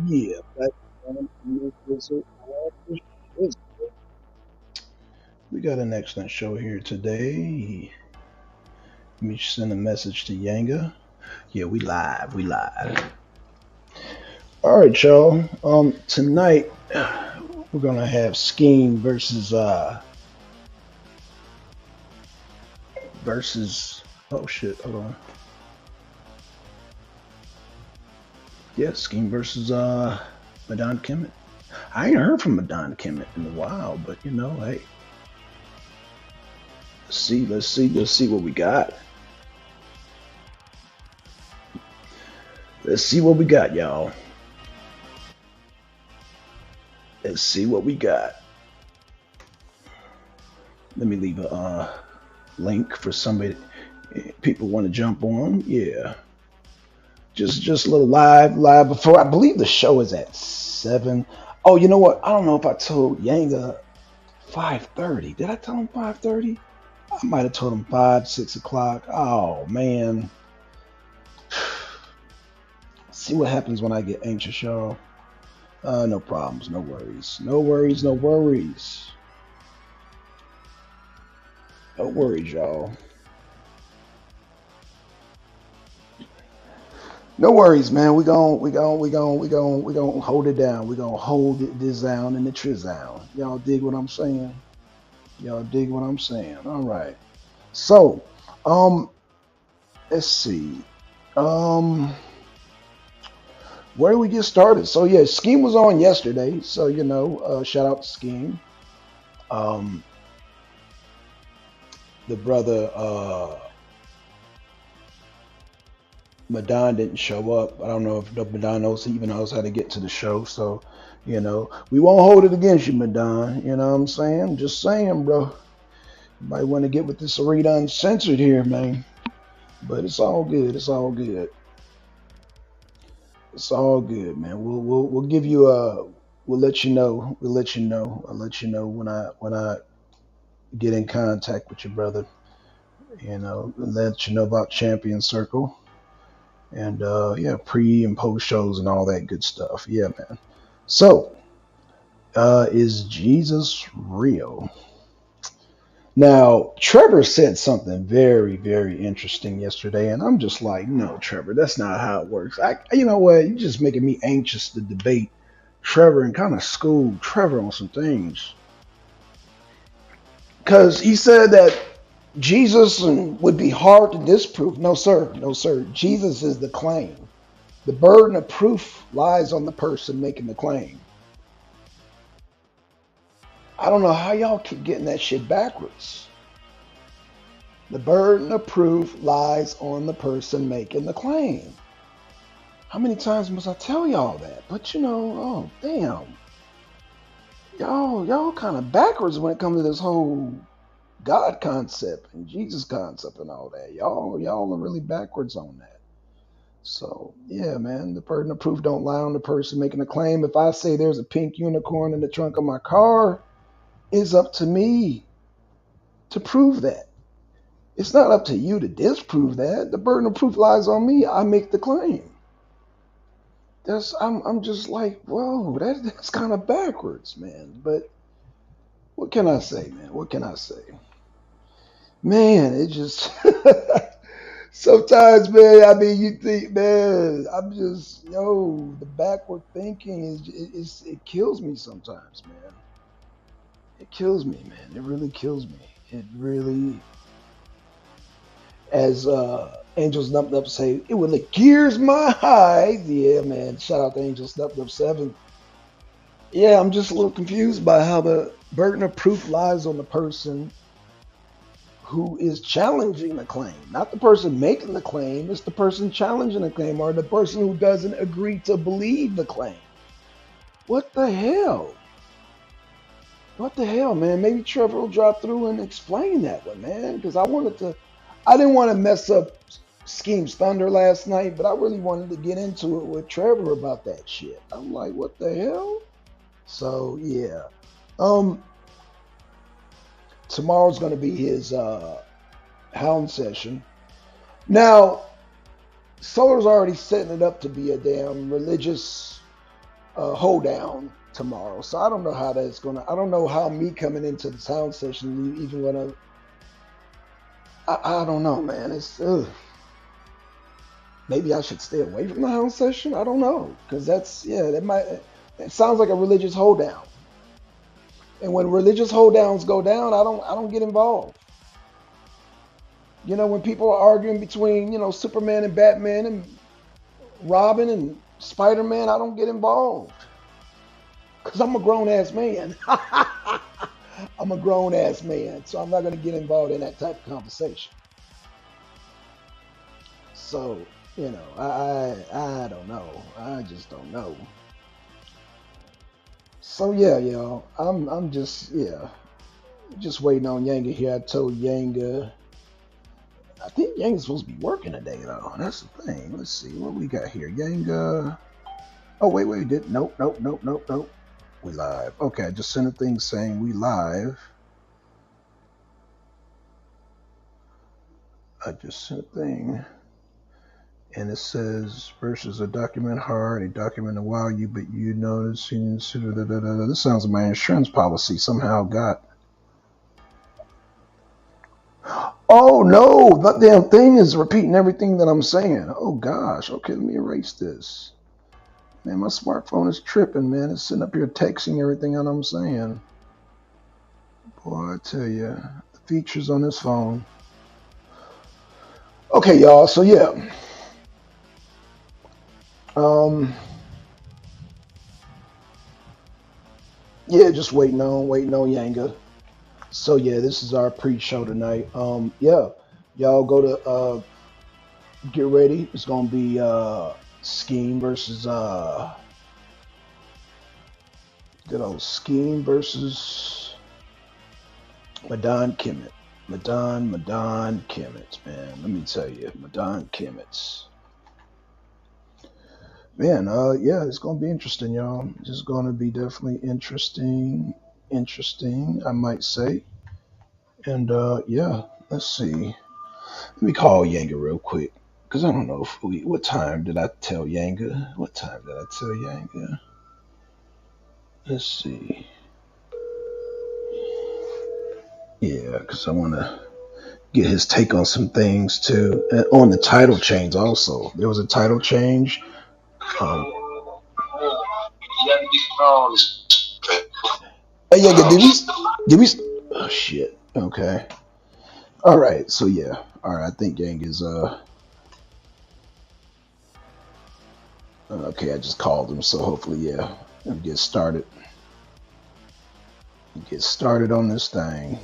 Yeah, back on the Wizard of the Shizzle. We got an excellent show here today. Let me send a message to Yanga. Yeah, we live. We live. All right, y'all. Tonight we're gonna have Skeem versus. Oh shit! Hold on. Yeah, Skeem versus Madon Kemet. I ain't heard from Madon Kemet in a while, but hey, let's see what we got. Let's see what we got, y'all. Let's see what we got. Let me leave a link for somebody. People want to jump on. Yeah, just a little live before. I believe the show is at 7. Oh, you know what? I don't know if I told Yanga 5:30. Did I tell him 5:30? I might have told him 5, 6 o'clock. Oh man. See what happens when I get anxious, y'all. No problems, no worries. No worries, no worries. No worries, y'all. No worries, man. We gon' hold it down. We gonna hold this down in the trizown. Y'all dig what I'm saying? Y'all dig what I'm saying? All right. So, um, let's see. Um, where do we get started? So yeah, Scheme was on yesterday. So shout out to Scheme. Um, the brother Madon didn't show up. I don't know if Madon even knows how to get to the show. So, we won't hold it against you, Madon. You know what I'm saying? Just saying, bro. You might want to get with this arena uncensored here, man. But it's all good. It's all good. It's all good, man. We'll give you a. We'll let you know. We'll let you know. I'll let you know when I get in contact with your brother. Let you know about Champion Circle and yeah, pre and post shows and all that good stuff. Yeah, man. So, is Jesus real? Now, Trevor said something very, very interesting yesterday, and I'm just like, no, Trevor, that's not how it works. You know what? You're just making me anxious to debate Trevor and kind of school Trevor on some things. Because he said that Jesus would be hard to disprove. No, sir. No, sir. Jesus is the claim. The burden of proof lies on the person making the claim. I don't know how y'all keep getting that shit backwards. The burden of proof lies on the person making the claim. How many times must I tell y'all that? But oh damn. Y'all kind of backwards when it comes to this whole God concept and Jesus concept and all that. Y'all are really backwards on that. So yeah, man, the burden of proof don't lie on the person making the claim. If I say there's a pink unicorn in the trunk of my car, it's up to me to prove that. It's not up to you to disprove that. The burden of proof lies on me. I make the claim. I'm just like, whoa, that's kind of backwards, man. But what can I say, man? What can I say? Man, it just sometimes, man. I mean, you think, man, I'm just the backward thinking it kills me sometimes, man. It kills me, man. It really kills me. It really, as Angels Numped Up say, it will gears my eyes. Yeah, man. Shout out to Angels Numped Up 7. Yeah, I'm just a little confused by how the burden of proof lies on the person who is challenging the claim. Not the person making the claim, it's the person challenging the claim or the person who doesn't agree to believe the claim. What the hell? What the hell, man? Maybe Trevor will drop through and explain that one, man. Because I didn't want to mess up Skeem's thunder last night, but I really wanted to get into it with Trevor about that shit. I'm like, what the hell? So yeah. Tomorrow's gonna be his hound session. Now, Solar's already setting it up to be a damn religious hold down tomorrow. So I don't know how that's gonna. I don't know how me coming into the sound session even gonna. I don't know, man. It's maybe I should stay away from the hound session. I don't know because that's that might. It sounds like a religious hold down. And when religious hold downs go down, I don't get involved. When people are arguing between Superman and Batman and Robin and Spider Man, I don't get involved because I'm a grown ass man. I'm a grown ass man, so I'm not going to get involved in that type of conversation. So I don't know. I just don't know. So yeah, y'all, I'm just waiting on Yanga here. I told Yanga. I think Yanga's supposed to be working today though. That's the thing. Let's see what we got here. Yanga. Oh wait, did nope. We live. Okay, I just sent a thing saying we live. I just sent a thing. And it says versus a document hard, a document a while you, but you notice. This sounds like my insurance policy somehow got. Oh no, that damn thing is repeating everything that I'm saying. Oh gosh. Okay, let me erase this. Man, my smartphone is tripping, man. It's sitting up here texting everything that I'm saying. Boy, I tell you, the features on this phone. Okay, y'all. So yeah. Yeah, just waiting on Yanga. So yeah, this is our pre-show tonight. Yeah, y'all go to get ready. It's gonna be Skeem versus good old Skeem versus Madon Kemet. Madon Kemet, man. Let me tell you, Madon Kemet. Man, yeah, it's gonna be interesting, y'all. It's gonna be definitely interesting, I might say. And yeah, let's see. Let me call Yanga real quick. Because I don't know what time did I tell Yanga? What time did I tell Yanga? Let's see. Yeah, because I want to get his take on some things too. And on the title change also. There was a title change. Um, hey, Yanga, did we, oh shit. Okay. All right. So yeah. All right. I think Yanga is, okay. I just called him. So hopefully, yeah, we'll get started. Get started on this thing.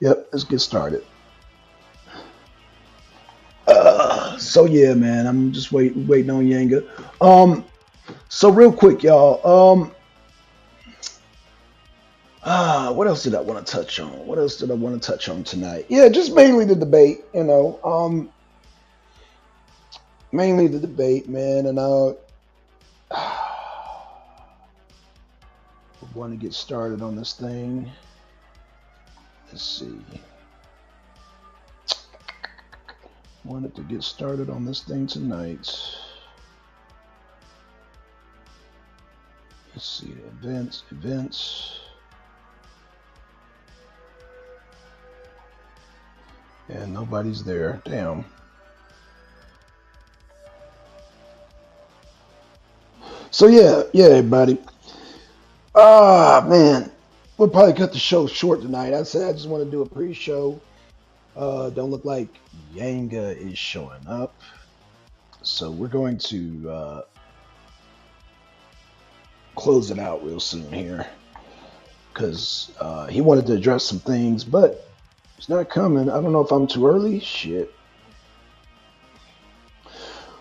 Yep, let's get started. So yeah, man, I'm just waiting on Yanga. So real quick, y'all. What else did I want to touch on? What else did I want to touch on tonight? Yeah, just mainly the debate. Mainly the debate, man, and want to get started on this thing. Let's see. Wanted to get started on this thing tonight. Let's see, events. And nobody's there. Damn. So yeah, everybody. Man, we'll probably cut the show short tonight. I said I just want to do a pre-show. Don't look like Yanga is showing up, so we're going to close it out real soon here because he wanted to address some things, but it's not coming. I don't know if I'm too early. Shit.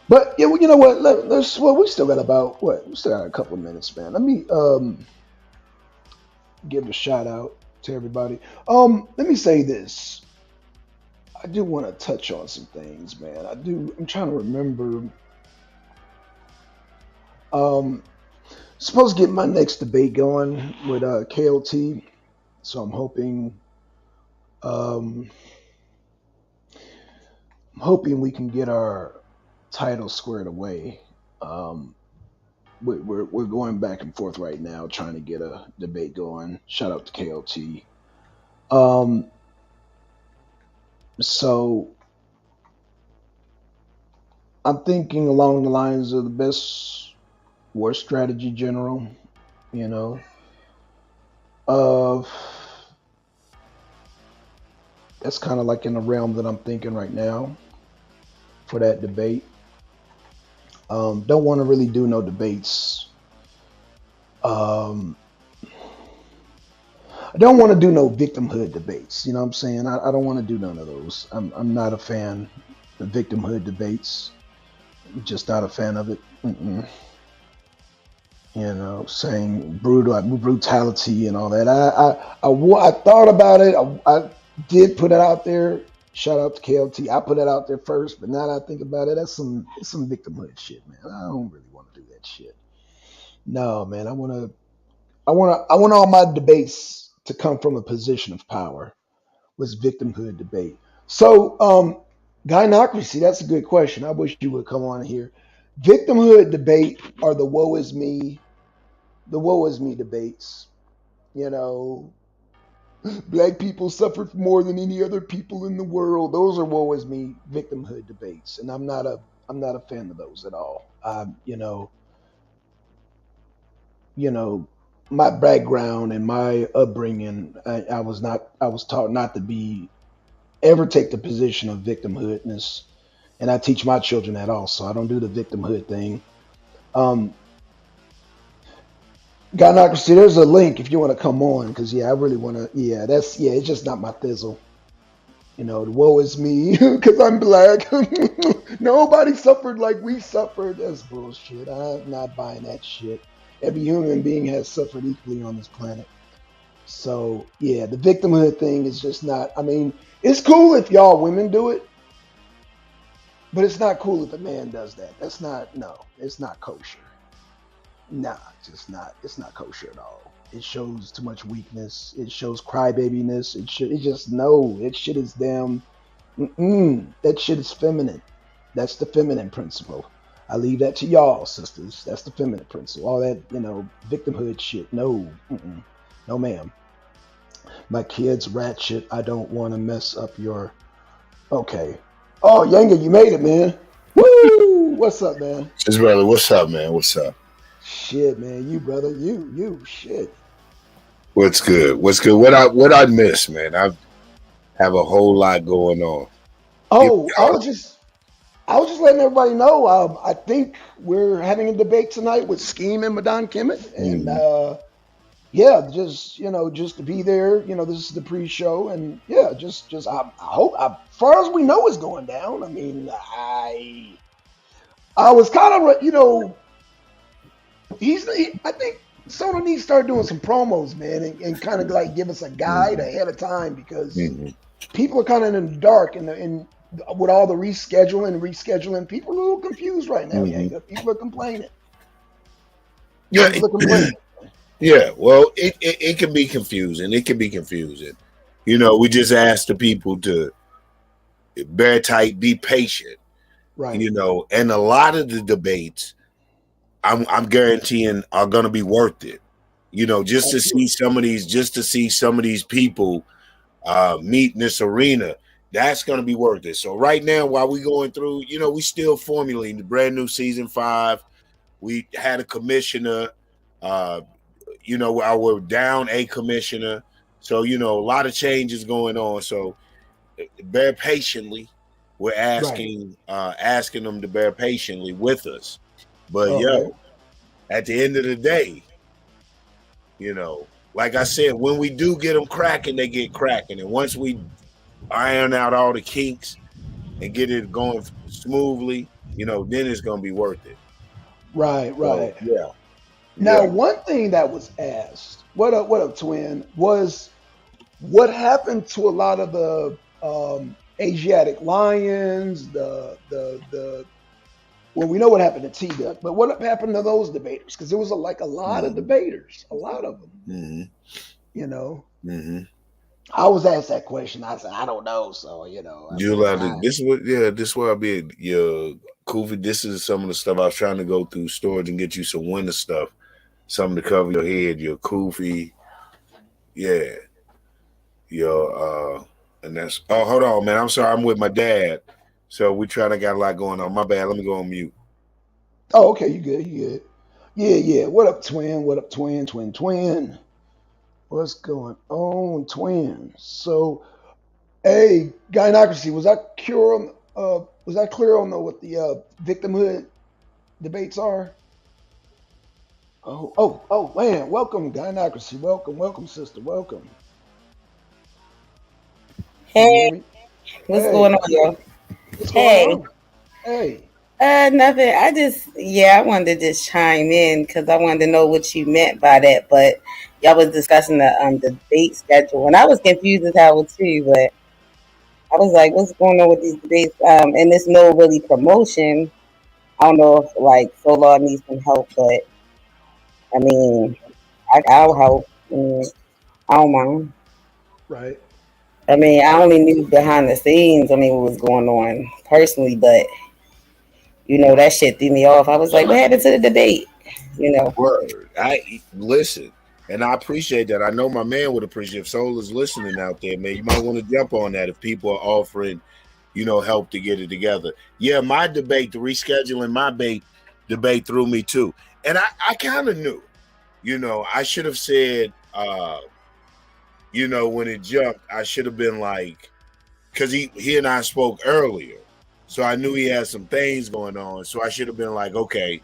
But yeah, well, you know what? We still got about what? We still got a couple of minutes, man. Let me give a shout out to everybody. Let me say this. I do want to touch on some things, man. I'm trying to remember. Supposed to get my next debate going with KOT, so I'm hoping. Um, hoping we can get our title squared away. Um, we're going back and forth right now, trying to get a debate going. Shout out to KLT. Um, so I'm thinking along the lines of the best war strategy general, you know, of that's kind of like in the realm that I'm thinking right now for that debate. Don't want to really do no debates. Um, I don't want to do no victimhood debates. You know what I'm saying? I don't want to do none of those. I'm not a fan of victimhood debates. I'm just not a fan of it. Mm-mm. You know, saying brutality and all that. I thought about it. I did put it out there. Shout out to KLT. I put it out there first, but now that I think about it, it's some victimhood shit, man. I don't really want to do that shit. No, man. I want all my debates to come from a position of power. Was victimhood debate. So, gynocracy. That's a good question. I wish you would come on here. Victimhood debate are the woe is me debates. You know, black people suffered more than any other people in the world. Those are woe is me victimhood debates, and I'm not a fan of those at all. You know, my background and my upbringing, I was taught not to be ever take the position of victimhoodness, and I teach my children that also. I don't do the victimhood thing. Um, Gynocracy, there's a link if you want to come on, because yeah, I really want to. Yeah, it's just not my thizzle. You know, the woe is me because I'm black. Nobody suffered like we suffered. That's bullshit. I'm not buying that shit. Every human being has suffered equally on this planet. So yeah, the victimhood thing is just not. I mean, it's cool if y'all women do it, but it's not cool if a man does that. That's not. No, it's not kosher. Nah, just not. It's not kosher at all. It shows too much weakness. It shows crybabiness. It should. It just no. That shit is damn. That shit is feminine. That's the feminine principle. I leave that to y'all, sisters. That's the feminine principle. All that victimhood shit. No, no, ma'am. My kids ratchet. I don't want to mess up your. Okay. Oh, Yanga, you made it, man. Woo! What's up, man? His brother, what's up, man? What's up? Shit, man. You, brother. Shit. What's good? What's good? What I miss, man? I have a whole lot going on. You, Oh, I was just letting everybody know. I think we're having a debate tonight with Skeem and Madon Kemet, and mm, yeah, just just to be there. This is the pre-show, and yeah, I hope, as far as we know, it's going down. I mean, I was kind of I think Soda needs to start doing some promos, man, and kind of like give us a guide mm, ahead of time because mm. people are kind of in the dark and with all the rescheduling, people are a little confused right now. Mm-hmm. Yeah, people are complaining. Yeah, People are complaining. yeah. Well, it can be confusing. It can be confusing. We just ask the people to bear tight, be patient. Right. And a lot of the debates, I'm guaranteeing, are going to be worth it. Just to see Absolutely. some of these people meet in this arena, that's going to be worth it. So right now, while we going through, we still formulating the brand new season 5. We had a commissioner, uh, we're down a commissioner. So, a lot of changes going on. So bear patiently. We're Right. asking them to bear patiently with us. But Okay. at the end of the day, like I said, when we do get them cracking, they get cracking. And once we iron out all the kinks and get it going smoothly, then it's going to be worth it. Right. So, Right. yeah. Now, Yeah. one thing that was asked, what up, twin, was what happened to a lot of the Asiatic lions, the well, we know what happened to T Duck, but what happened to those debaters? Because there was like a lot of Mm-hmm. debaters, a lot of them, Mm-hmm. you know. Mm-hmm. I was asked that question. I said, I don't know. So, I You said, allowed to, all right. this what I be your Kofi. This is some of the stuff I was trying to go through storage and get you some winter stuff, something to cover your head, your Kofi, yeah, your and that's hold on, man. I'm sorry, I'm with my dad. So we trying to got a lot going on. My bad. Let me go on mute. Oh, okay. You good. You good. Yeah, yeah. What up, twin? What up, twin? Twin, twin. What's going on, twin? So, hey, gynocracy, was that clear on what the victimhood debates are? Oh, man, welcome, gynocracy. Welcome, welcome, sister. Welcome. Can you hear Hey, me? what's going Hey, on, y'all? what's going Hey, on? Hey. nothing. I wanted to just chime in because I wanted to know what you meant by that. But y'all was discussing the debate schedule, and I was confused as hell too. But I was like, what's going on with these debates? And there's no really promotion. I don't know if like Solar needs some help, but I mean, I'll help. I don't mind. Right. I mean, I only knew behind the scenes. I mean, what was going on personally, but that shit threw me off. I was like, what happened to the debate? You know. Word. I listen, and I appreciate that. I know my man would appreciate if Soul is listening out there, man. You might want to jump on that if people are offering, help to get it together. Yeah, my debate, the rescheduling my debate threw me too. And I kind of knew, I should have said, when it jumped, I should have been like, because he and I spoke earlier. So I knew he had some things going on. So I should have been like, okay,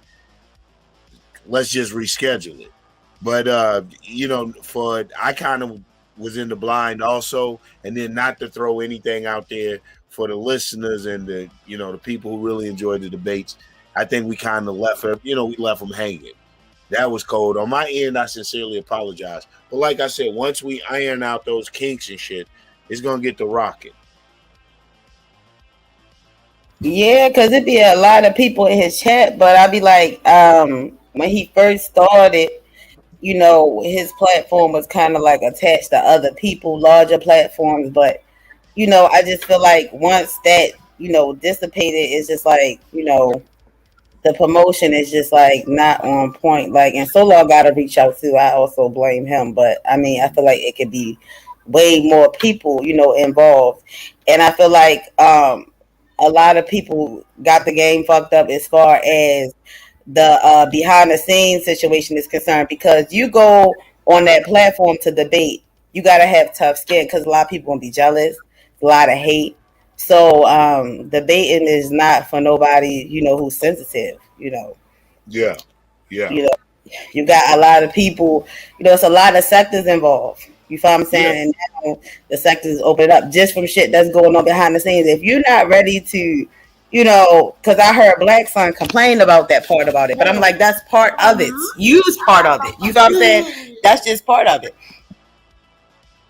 let's just reschedule it. But for I kind of was in the blind also, and then not to throw anything out there for the listeners and the people who really enjoyed the debates. I think we kind of left them, we left them hanging. That was cold. On my end, I sincerely apologize. But like I said, once we iron out those kinks and shit, it's gonna get to rocking. Yeah, because it'd be a lot of people in his chat, but I'd be like, when he first started, his platform was kind of like attached to other people, larger platforms. But, I just feel like once that, dissipated, it's just like, the promotion is just like not on point. Like, and Solo got to reach out to. I also blame him, but I mean, I feel like it could be way more people, involved, and I feel like a lot of people got the game fucked up as far as the behind the scenes situation is concerned, because you go on that platform to debate, you got to have tough skin because a lot of people gonna be jealous, a lot of hate. So debating is not for nobody, who's sensitive. Yeah, yeah, You know, you got a lot of people. It's a lot of sectors involved. You feel what I'm yeah. saying? And now the sectors open up just from shit that's going on behind the scenes. If you're not ready to, because I heard Black Son complain about that part about it, but I'm like, that's part of it. Use part of it. You feel what I'm saying? That's just part of it.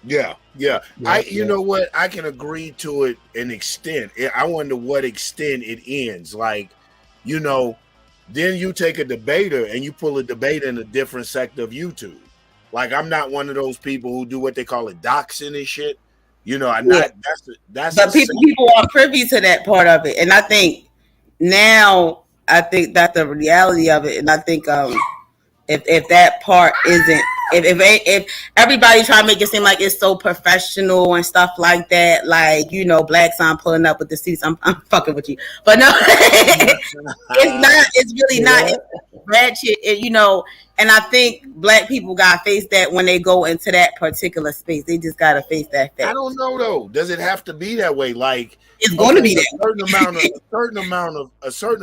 Yeah, yeah. Yep, You yep. know what? I can agree to it an extent. I wonder what extent it ends. Like, then you take a debater and you pull a debater in a different sector of YouTube. Like, I'm not one of those people who do what they call it doxing and shit. I'm Yeah. not. That's a But people aren't privy to that part of it. And I think now, I think that's the reality of it. And I think if that part isn't, if everybody try to make it seem like it's so professional and stuff like that, like Black Sign pulling up with the seats, I'm fucking with you, but no, it's not. It's really See not. It's that? ratchet, and I think Black people gotta face that when they go into that particular space. They just gotta face that I fact. don't know though. Does it have to be that way? Like, It's going to okay, be a that. certain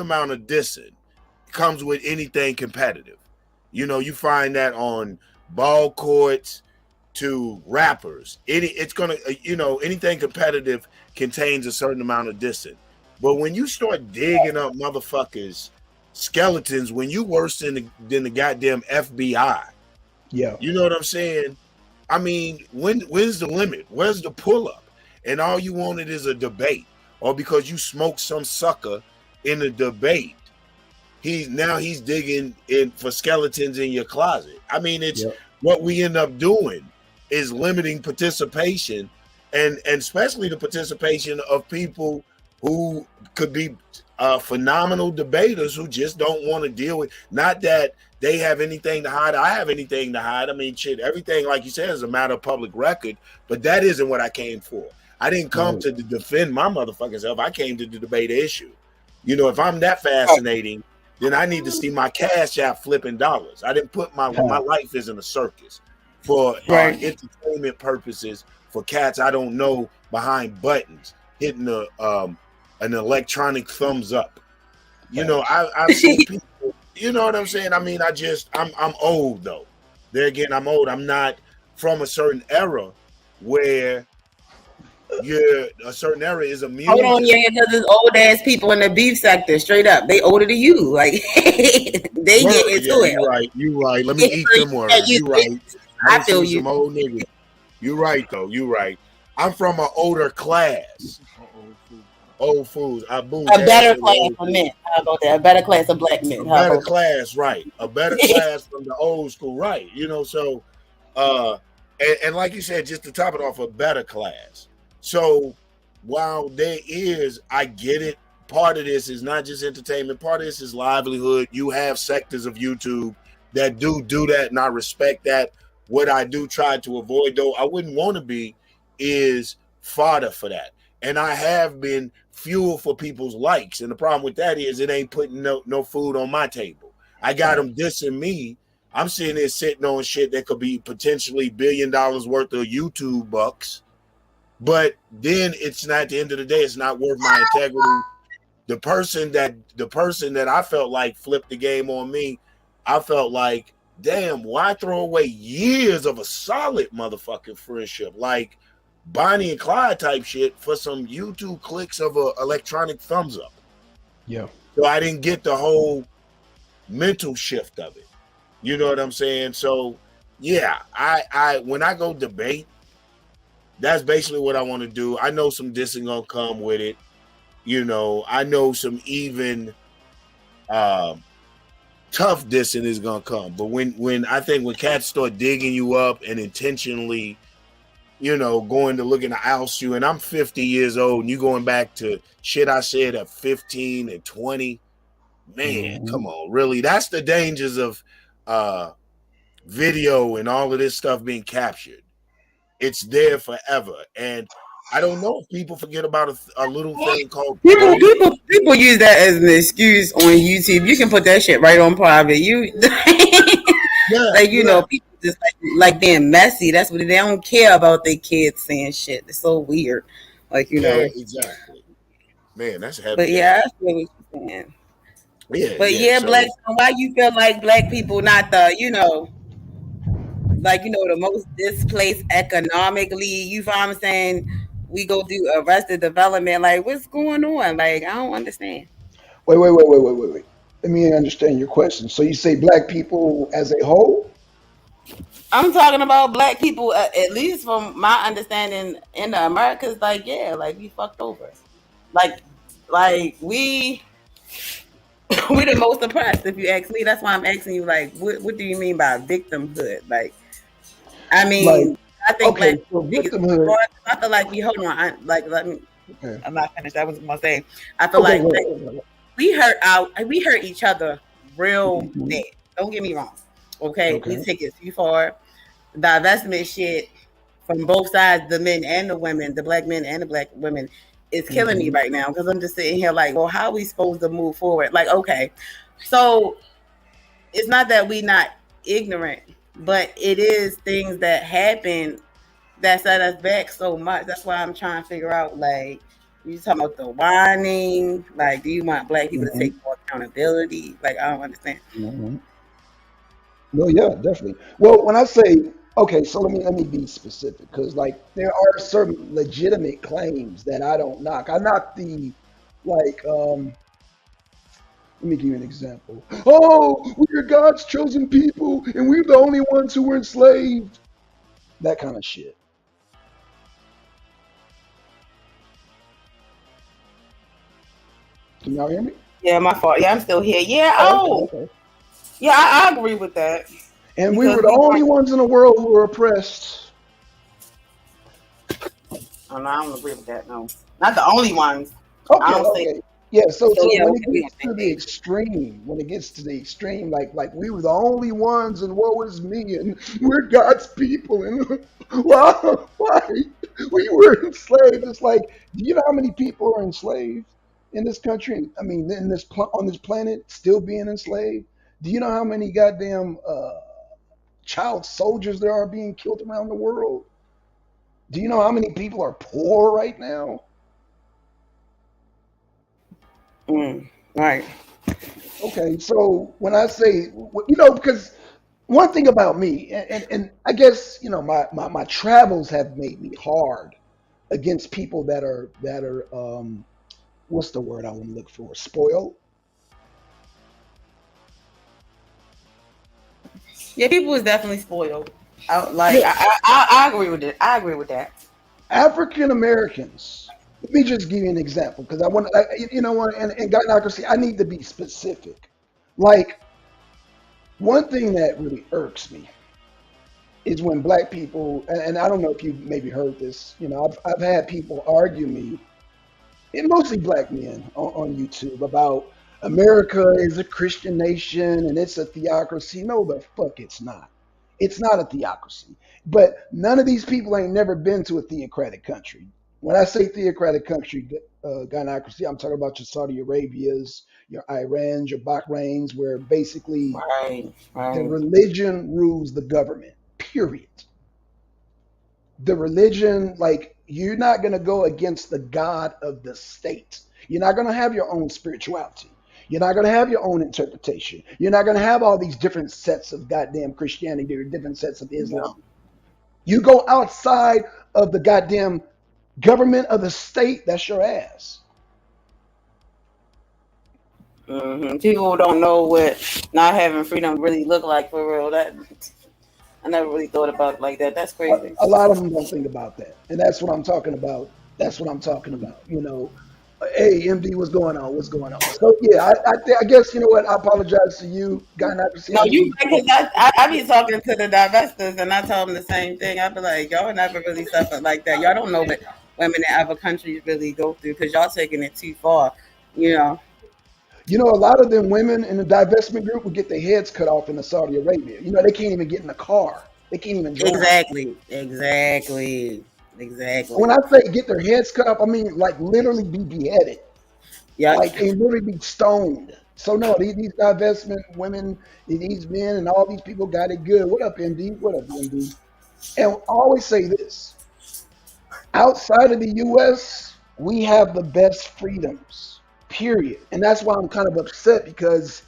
amount of dissing comes with anything competitive. You find that on ball courts to rappers. It's gonna anything competitive contains a certain amount of dissing. But when you start digging up motherfuckers skeletons, when you worse than the goddamn FBI, Yeah. you know what I'm saying? I mean, when's the limit? Where's the pull up? And all you wanted is a debate, or because you smoked some sucker in a debate, he's digging in for skeletons in your closet. I mean, it's Yep. what we end up doing. is limiting participation, and especially the participation of people who could be phenomenal debaters who just don't want to deal with. Not that they have anything to hide. I have anything to hide. I mean, shit, everything, like you said, is a matter of public record. But that isn't what I came for. I didn't come to defend my motherfucking self. I came to debate an issue. You know, if I'm that fascinating, then I need to see my cash app flipping dollars. I didn't put my life isn't a circus for entertainment purposes for cats I don't know behind buttons hitting an electronic thumbs up. You know, I've seen people. You know what I'm saying? I mean, I'm old though. There again, I'm old. I'm not from a certain era where a certain era is immune. Hold on, yeah, because there's old ass people in the beef sector, straight up. They older than you. Like they get into it. You're right. Let me eat them words. You're right. I feel you. Some old niggas. You're right though. You're right. I'm from an older class. Old foods. A better class of men. How about that? A better class of black men. A better class, right? A better class from the old school, right? You know, so and like you said, just to top it off, a better class. So while there is, I get it. Part of this is not just entertainment. Part of this is livelihood. You have sectors of YouTube that do that, and I respect that. What I do try to avoid, though, I wouldn't want to be, is fodder for that. And I have been fuel for people's likes. And the problem with that is it ain't putting no food on my table. I got them dissing me. I'm sitting there sitting on shit that could be potentially $1 billion worth of YouTube bucks. But then it's not, at the end of the day, it's not worth my integrity. The person that I felt like flipped the game on me, I felt like, damn, why throw away years of a solid motherfucking friendship? Like Bonnie and Clyde type shit for some YouTube clicks of a electronic thumbs up. Yeah. So I didn't get the whole mental shift of it. You know what I'm saying? So yeah, I when I go debate, that's basically what I want to do. I know some dissing gonna come with it. You know, I know some even tough dissing is gonna come. But when I think when cats start digging you up and intentionally, you know, going to looking to oust you, and I'm 50 years old, and you going back to shit I said at 15 and 20, man, come on, really? That's the dangers of video and all of this stuff being captured. It's there forever, and I don't know if people forget about a little thing called people use that as an excuse on YouTube. You can put that shit right on private. You know, people just like being messy. That's what they don't care about their kids saying shit. It's so weird. Like, you know. Exactly. Man, that's heavy. But yeah, I feel what you're saying. Yeah. But so Black, why you feel like black people not the, you know, like, you know, the most displaced economically, you know what I'm saying? We go through arrested development. Like, what's going on? Like, I don't understand. Wait. Let me understand your question. So you say black people as a whole? I'm talking about black people, at least from my understanding in the Americas. Like, yeah, like we fucked over. Like we the most oppressed. If you ask me, that's why I'm asking you. Like, what do you mean by victimhood? Like, I mean, I think okay, so victimhood. I feel like we hold on. Let me. Okay. I'm not finished. I was gonna say. I feel like we hurt each other real bad. Don't get me wrong. Okay, we take it too far. The divestment shit from both sides, the men and the women, the black men and the black women, is killing me right now because I'm just sitting here like, well, how are we supposed to move forward? Like, okay, so it's not that we not ignorant, but it is things that happen that set us back so much. That's why I'm trying to figure out, like, you talking about the whining, like, do you want black people to take more accountability? Like, I don't understand. No, yeah, definitely. Well, when I say, okay, so let me be specific, because like there are certain legitimate claims that I don't knock. I knock the, like, let me give you an example. Oh, we're God's chosen people, and we're the only ones who were enslaved. That kind of shit. Can y'all hear me? Yeah, my fault. Yeah, I'm still here. Yeah. Okay. Yeah, I agree with that. And we were the only ones in the world who were oppressed. Oh, no, I don't agree with that. No, not the only ones. I Okay, don't think. okay. Yeah, so So yeah, when we it can be on gets the to same the page. extreme, like we were the only ones, and woe is me, and we're God's people, and why we were enslaved? It's like, do you know how many people are enslaved in this country? I mean, in on this planet, still being enslaved. Do you know how many goddamn child soldiers there are being killed around the world? Do you know how many people are poor right now? Right. Okay, so when I say, because one thing about me, and I guess, my travels have made me hard against people that are what's the word I want to look for? Spoiled. Yeah, people is definitely spoiled. Yeah, I agree with it. I agree with that. African Americans. Let me just give you an example because I want to, and God, I need to be specific. Like, one thing that really irks me is when black people, and I don't know if you maybe heard this, I've had people argue me, and mostly black men on YouTube, about America is a Christian nation and it's a theocracy. No, the fuck it's not. It's not a theocracy. But none of these people ain't never been to a theocratic country. When I say theocratic country, gynocracy, I'm talking about your Saudi Arabias, your Irans, your Bahrains, where basically Right. the Right. religion rules the government, period. The religion, like, you're not going to go against the God of the state. You're not going to have your own spirituality. You're not going to have your own interpretation. You're not going to have all these different sets of goddamn Christianity or different sets of Yeah. Islam. You go outside of the goddamn government of the state, that's your ass. People don't know what not having freedom really look like for real. That I never really thought about it like that. That's crazy. A lot of them don't think about that. And that's what I'm talking about. That's what I'm talking about. Hey, MD, what's going on? What's going on? So yeah, I guess, you know what? I apologize to you, guy. Not to see. No, I didn't you mean to because I be talking to the divestors and I tell them the same thing. I be like, y'all never really suffered like that. Y'all don't know what women in other countries really go through because y'all taking it too far. You know. A lot of them women in the divestment group would get their heads cut off in Saudi Arabia. They can't even get in the car. They can't even drive. Exactly. Exactly. When Exactly. I say get their heads cut off, I mean like literally be beheaded, Yep. like and literally be stoned. So no, these divestment women, these men, and all these people got it good. What up, MD? What up, MD? And I always say this: outside of the U.S., we have the best freedoms. Period. And that's why I'm kind of upset because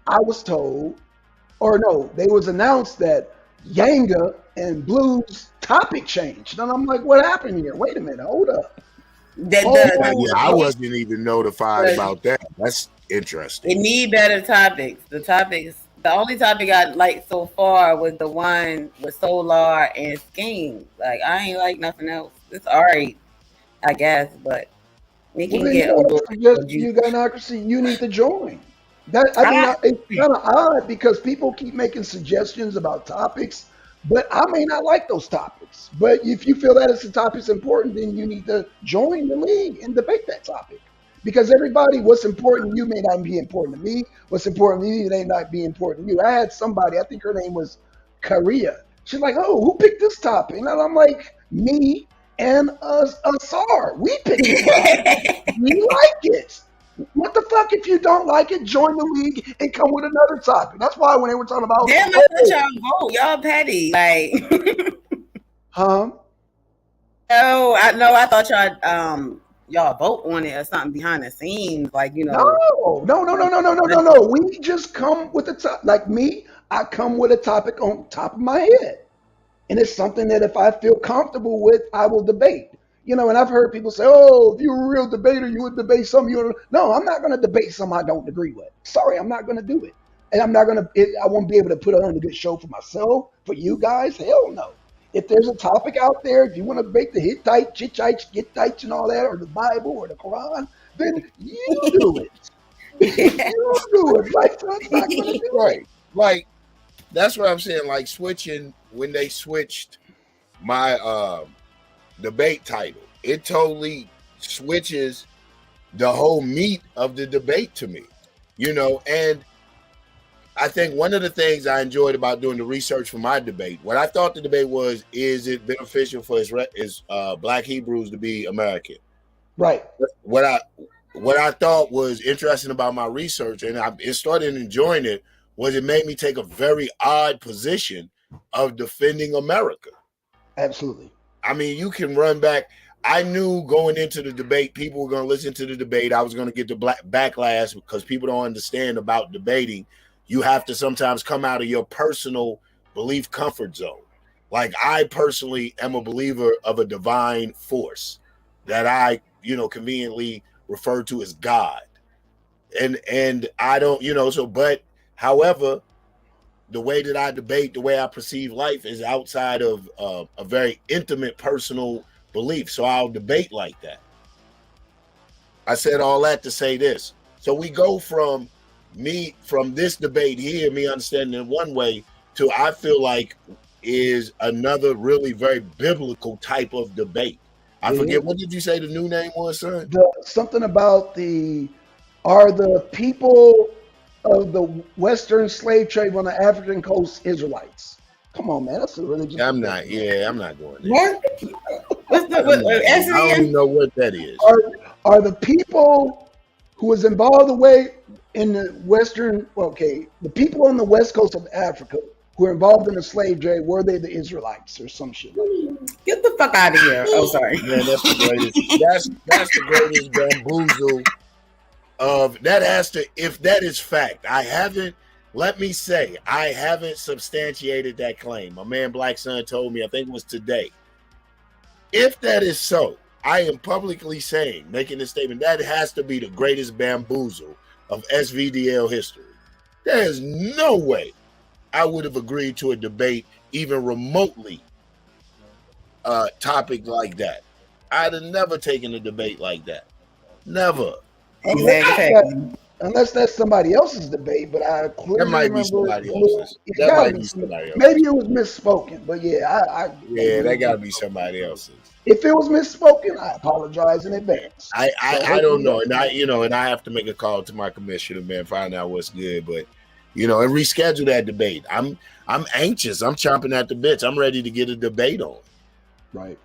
I was told, or no, they was announced that Yanga and Blues topic changed. And I'm like, what happened here? Wait a minute, hold up. Yeah, Hold I up. wasn't even notified about that. That's interesting. It need better topics. The only topic I liked so far was the one with Solar and Skeem. Like I ain't like nothing else. It's alright, I guess, but we Well, can then, you get know a what little I suggest more to juice. you, Gynocracy? You need to join. I, It's kind of odd because people keep making suggestions about topics, but I may not like those topics. But if you feel that it's a topic's important, then you need to join the league and debate that topic. Because everybody, what's important to you may not be important to me. What's important to you may not be important to you. I had somebody, I think her name was Korea. She's like, "Oh, who picked this topic?" And I'm like, "Me and Asar. We picked the topic. We like it. What the fuck if you don't like it? Join the league and come with another topic." That's why when they were talking about, damn, I thought oh, y'all vote. Y'all petty. Like huh? no, I thought y'all vote on it or something behind the scenes. Like, No, no, no, no, no, no, no, no, no. We just come with a top. Like me, I come with a topic on top of my head. And it's something that if I feel comfortable with, I will debate. And I've heard people say, "Oh, if you were a real debater, you would debate something you don't." No, I'm not going to debate something I don't agree with. Sorry, I'm not going to do it. And I'm not going to, I won't be able to put on a good show for myself, for you guys. Hell no. If there's a topic out there, if you want to debate the Hittite, Chittites, Gittites, and all that, or the Bible or the Quran, then you do it. You do it. Like, I'm not going to do it. Right. Like, that's what I'm saying. Like, switching when they switched my debate title. it totally switches the whole meat of the debate to me, and I think one of the things I enjoyed about doing the research for my debate, what I thought the debate was, is it beneficial for his Black Hebrews to be American? Right. What I thought was interesting about my research, and I started enjoying it, was it made me take a very odd position of defending America. Absolutely. I mean, you can run back. I knew going into the debate, people were going to listen to the debate. I was going to get the backlash because people don't understand about debating. You have to sometimes come out of your personal belief comfort zone. Like, I personally am a believer of a divine force that I, conveniently refer to as God. And I don't, but however, the way that I debate, the way I perceive life is outside of a very intimate personal belief. So I'll debate like that. I said all that to say this. So we go from this debate here, me understanding in one way, to I feel like is another really very biblical type of debate. I forget, what did you say the new name was, son? Something about are the people of the Western slave trade on the African coast Israelites? Come on, man, that's a religious. I'm not going there. What? I don't even know what that is. Are the people who was involved in the Western, the people on the West coast of Africa who were involved in the slave trade, were they the Israelites or some shit? Get the fuck out of here. Oh, sorry. Man, that's the greatest. That's the greatest bamboozle of that has to, if that is fact. I haven't substantiated that claim. My man Black Son told me, I think it was today. If that is so, I am publicly making this statement, that has to be the greatest bamboozle of SVDL history. There is no way I would have agreed to a debate even remotely topic like that. I'd have never taken a debate like that. Never. Exactly. Unless that's somebody else's debate, but I clearly remember be somebody else's. That might be somebody else's. Maybe it was misspoken, but yeah, that got to be somebody else's. If it was misspoken, I apologize in advance. I don't know, and I have to make a call to my commissioner, man, find out what's good, but and reschedule that debate. I'm anxious. I'm chomping at the bits. I'm ready to get a debate on. Right.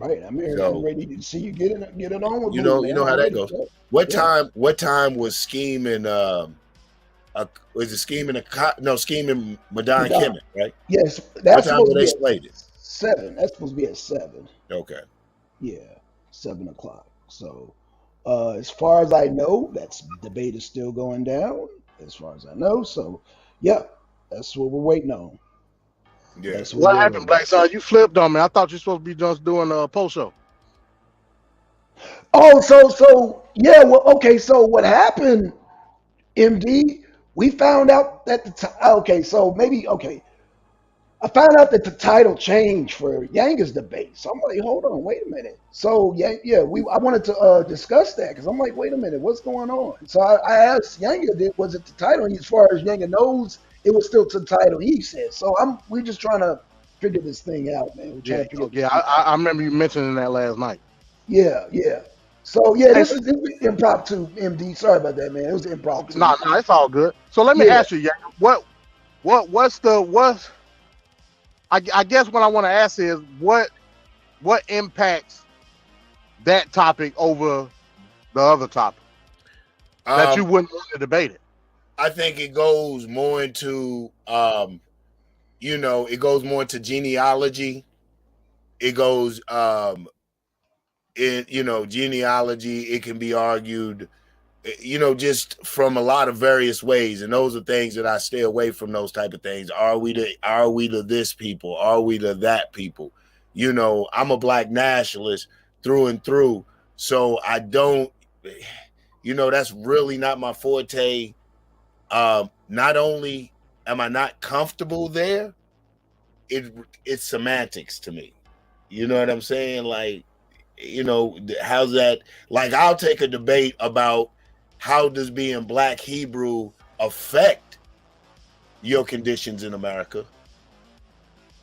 I'm ready to see you get it on with you know how that goes. What time was Skeem and Skeem and Madon Kemet, right? Yes, that's what time were they slated? 7. That's supposed to be at 7. Okay. Yeah, 7:00. So as far as I know, debate is still going down, as far as I know. So yeah, that's what we're waiting on. Yeah. What happened, Black Son? You flipped on me. I thought you were supposed to be just doing a post show. Oh, so yeah. Well, okay. So what happened, MD? We found out that I found out that the title changed for Yanga's debate. So I'm like, hold on, wait a minute. So yeah. I wanted to discuss that because I'm like, wait a minute, what's going on? So I asked Yanga, was it the title? And as far as Yanga knows, it was still to the title he said. So we're just trying to figure this thing out, man. I remember you mentioning that last night. Yeah. So yeah, this is impromptu, MD. Sorry about that, man. It was impromptu. No, it's all good. So let me ask you, Yanga, what's I guess what I want to ask is what impacts that topic over the other topic that you wouldn't want to debate it? I think it goes more into, genealogy. It goes, genealogy. It can be argued, just from a lot of various ways. And those are things that I stay away from, those type of things. Are we to this people? Are we to that people? I'm a Black nationalist through and through. So I don't, that's really not my forte. Not only am I not comfortable there, it's semantics to me. You know what I'm saying? Like, how's that? Like, I'll take a debate about how does being Black Hebrew affect your conditions in America.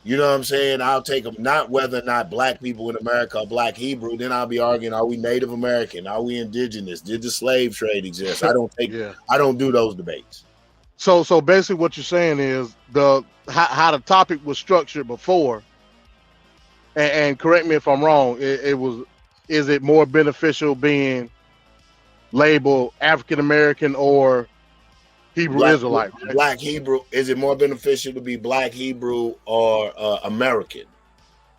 You know what I'm saying? I'll take them, not whether or not black people in America are black Hebrew. Then I'll be arguing, are we Native American? Are we indigenous? Did the slave trade exist? I don't do those debates. So basically what you're saying is how the topic was structured before, and correct me if I'm wrong, is it more beneficial being labeled African American or Hebrew Israelite? Right? Black Hebrew. Is it more beneficial to be black Hebrew or American?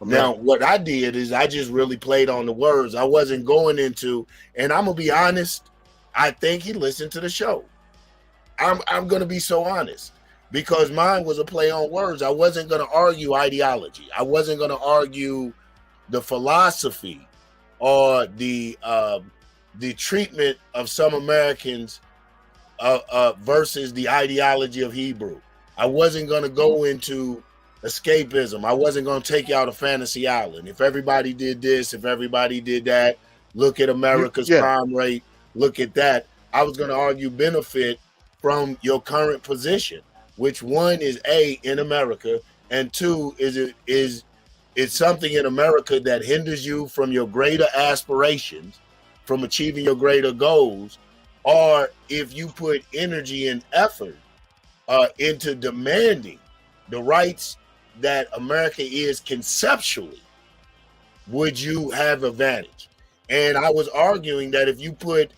Now, what I did is I just really played on the words. I wasn't going into, and I'm gonna be honest, I think he listened to the show. I'm gonna be so honest, because mine was a play on words. I wasn't gonna argue ideology. I wasn't gonna argue the philosophy or the treatment of some Americans versus the ideology of Hebrew. I wasn't going to go into escapism. I wasn't going to take you out of fantasy island. If everybody did this, if everybody did that, look at America's crime rate, look at that. I was going to argue benefit from your current position, which one is A, in America, and two, is something in America that hinders you from your greater aspirations, from achieving your greater goals, or if you put energy and effort into demanding the rights that America is conceptually, would you have advantage? And I was arguing that if you put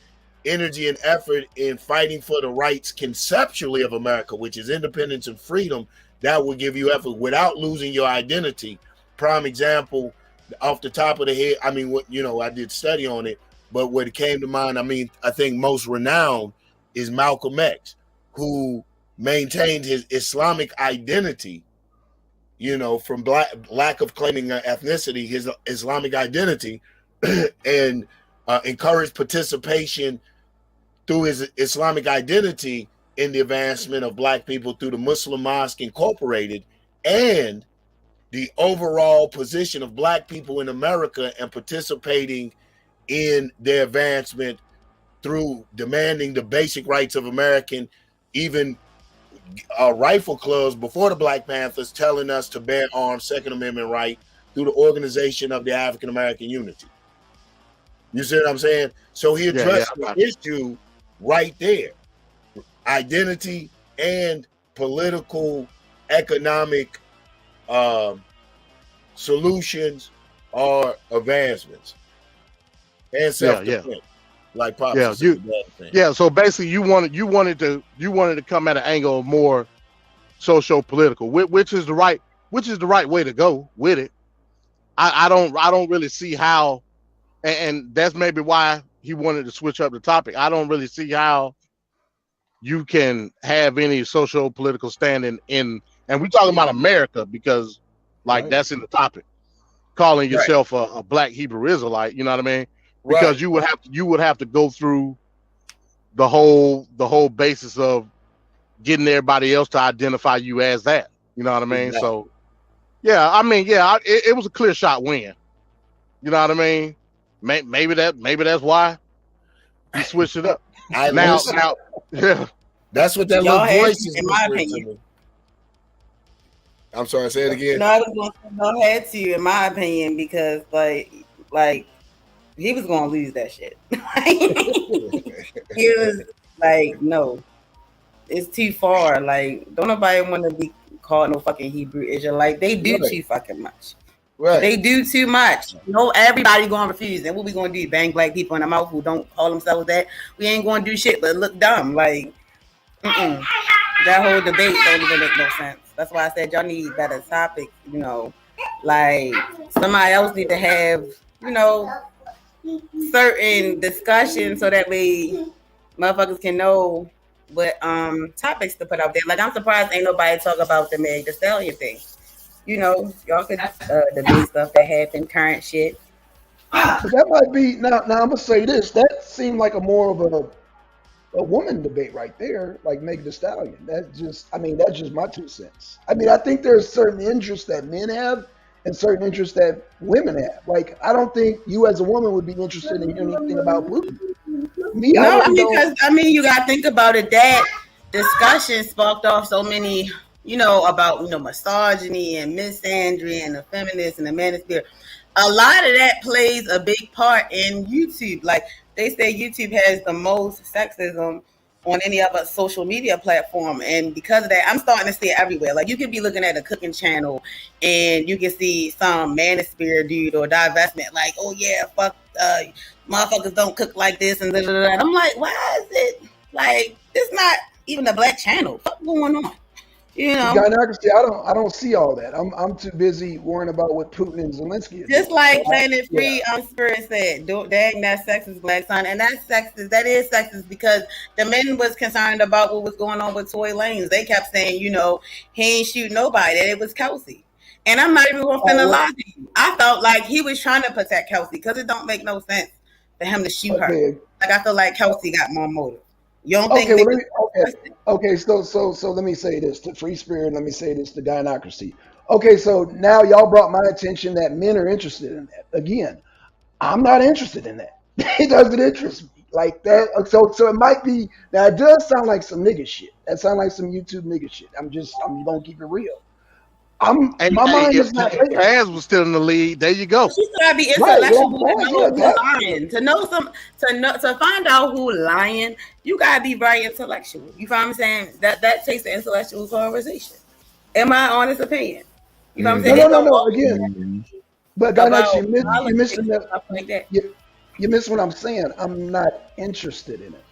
energy and effort in fighting for the rights conceptually of America, which is independence and freedom, that would give you effort without losing your identity. Prime example, off the top of the head, I mean, I did study on it, but what came to mind, I think most renowned is Malcolm X, who maintained his Islamic identity, from lack of claiming ethnicity, his Islamic identity, and encouraged participation through his Islamic identity in the advancement of black people through the Muslim Mosque Incorporated and the overall position of black people in America, and participating in their advancement through demanding the basic rights of American, even rifle clubs before the Black Panthers telling us to bear arms, Second Amendment right, through the organization of the African American Unity. You see what I'm saying? So he addressed the issue right there. Identity and political, economic solutions or advancements. And self-defense, like Pop said. So basically, you wanted to come at an angle of more socio-political, which is the right way to go with it. I don't really see how, and that's maybe why he wanted to switch up the topic. I don't really see how you can have any socio-political standing in, and we're talking about America because, that's in the topic. Calling yourself a black Hebrew Israelite, you know what I mean? Because you would have to go through the whole basis of getting everybody else to identify you as that. You know what I mean? Exactly. So it was a clear shot win. You know what I mean? Maybe that's why he switched it up. Now, that's what that little voice is whispering to me. I'm sorry, say it again. No, I was going to say no head to you, in my opinion, because like he was going to lose that shit. He was like, no, it's too far. Like, don't nobody want to be called no fucking Hebrew Israelite. They do too fucking much. Right. They do too much. No, everybody going to refuse. And what we going to do? Bang black people in the mouth who don't call themselves that? We ain't going to do shit but look dumb. Like, that whole debate don't even make no sense. That's why I said y'all need better topics, like somebody else need to have, certain discussions so that way motherfuckers can know what topics to put out there. Like, I'm surprised ain't nobody talk about the Meg Thee Stallion thing. Y'all could debate stuff that happened, current shit. But that might be now I'm gonna say this. That seemed like a more of a woman debate right there, like Meg Thee Stallion. That's just my 2 cents. I mean, I think there's certain interests that men have and certain interests that women have. Like, I don't think you as a woman would be interested in anything about Putin. Because you gotta think about it. That discussion sparked off so many about misogyny and misandry and the feminist and the manosphere. A lot of that plays a big part in YouTube. Like they say, YouTube has the most sexism on any other social media platform, and because of that, I'm starting to see it everywhere. Like you could be looking at a cooking channel, and you can see some manosphere dude or divestment, like, oh yeah, fuck, motherfuckers don't cook like this, and and I'm like, why is it like this? Not even a black channel. What's going on? Gynocracy, I don't see all that. I'm too busy worrying about what Putin and Zelensky are just doing. like Planet Free Spirit said, dang, that's sexist, Black Son. And that's sexist. That is sexist because the men was concerned about what was going on with Tory Lanez. They kept saying, he ain't shoot nobody. That it was Kelsey. And I'm not even going to lie to you. I felt like he was trying to protect Kelsey because it don't make no sense for him to shoot her. Like I feel like Kelsey got more motive. You don't think? Okay. So let me say this to Free Spirit. Let me say this to Gynocracy. Okay, so now y'all brought my attention that men are interested in that. Again, I'm not interested in that. It doesn't interest me like that. So it might be. Now it does sound like some nigga shit. That sounds like some YouTube nigga shit. I'm gonna keep it real. My mind is not there. Taz was still in the lead. There you go. She still gotta be intellectual to know to find out who lying. You gotta be very intellectual. You find what I'm saying? That takes an intellectual conversation. In my honest opinion. You know what I'm saying? No. Again, but guys, you're missing that. Like that. You miss what I'm saying. I'm not interested in it.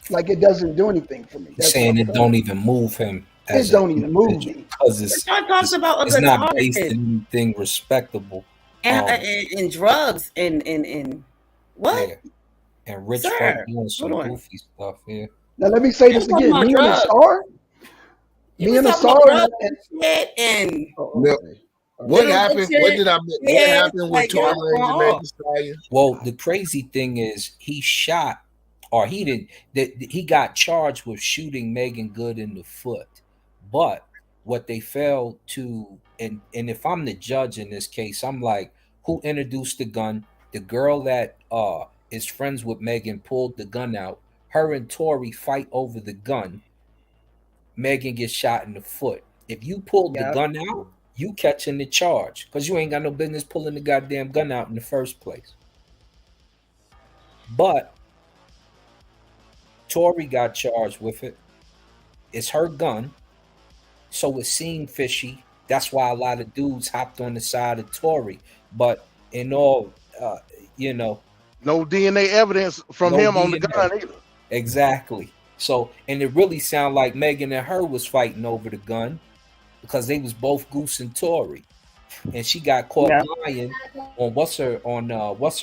Like it doesn't do anything for me. That's saying it don't even move him. It don't even move me because it's not based in anything respectable. And drugs and what? Yeah. And rich folk doing some goofy stuff. Yeah. Now let me say this again. Me and the Star. Me and the Star. What happened? What did I miss? What happened with Tory Lanez? Well, the crazy thing is he shot, or he didn't. He got charged with shooting Megan Good in the foot. But what they failed to, and if I'm the judge in this case, I'm like, who introduced the gun? The girl that is friends with Megan pulled the gun out. Her and Tory fight over the gun. Megan gets shot in the foot. If you pulled the gun out, you catching the charge because you ain't got no business pulling the goddamn gun out in the first place. But Tory got charged with it. It's her gun. So it seemed fishy. That's why a lot of dudes hopped on the side of Tory. But in all, no DNA evidence from him on the gun either. Exactly. So, and it really sounded like Megan and her was fighting over the gun because they was both goosing Tory, and she got caught lying on what's her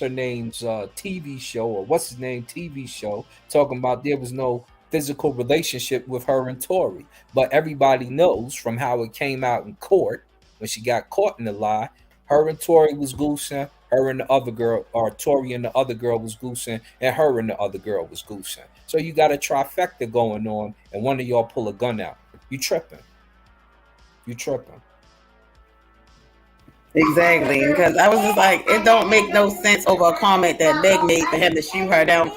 name's TV show, or what's his name TV show, talking about there was no physical relationship with her and Tory. But everybody knows from how it came out in court when she got caught in the lie, her and Tory was goosing, her and the other girl, or Tory and the other girl was goosing, and her and the other girl was goosing. So you got a trifecta going on, and one of y'all pull a gun out. You tripping. Exactly, because I was just like, it don't make no sense over a comment that Meg made for him to shoot her down.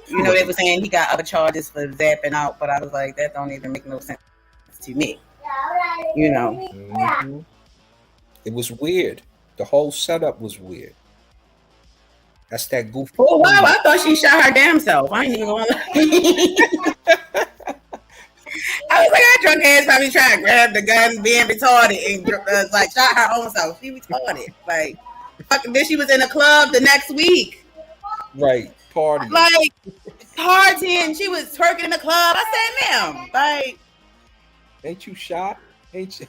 They were saying he got other charges for zapping out, but I was like, that don't even make no sense to me. Mm-hmm. It was weird. The whole setup was weird. That's that goofy. Oh wow! I thought she shot her damn self. I ain't even going to I was like, her drunk ass probably trying to grab the gun, being retarded, and like shot her own self. She retarded. Like, then she was in a club the next week. Right, party. Like, partying. She was twerking in the club. I said, ma'am, like, ain't you shot? Ain't you?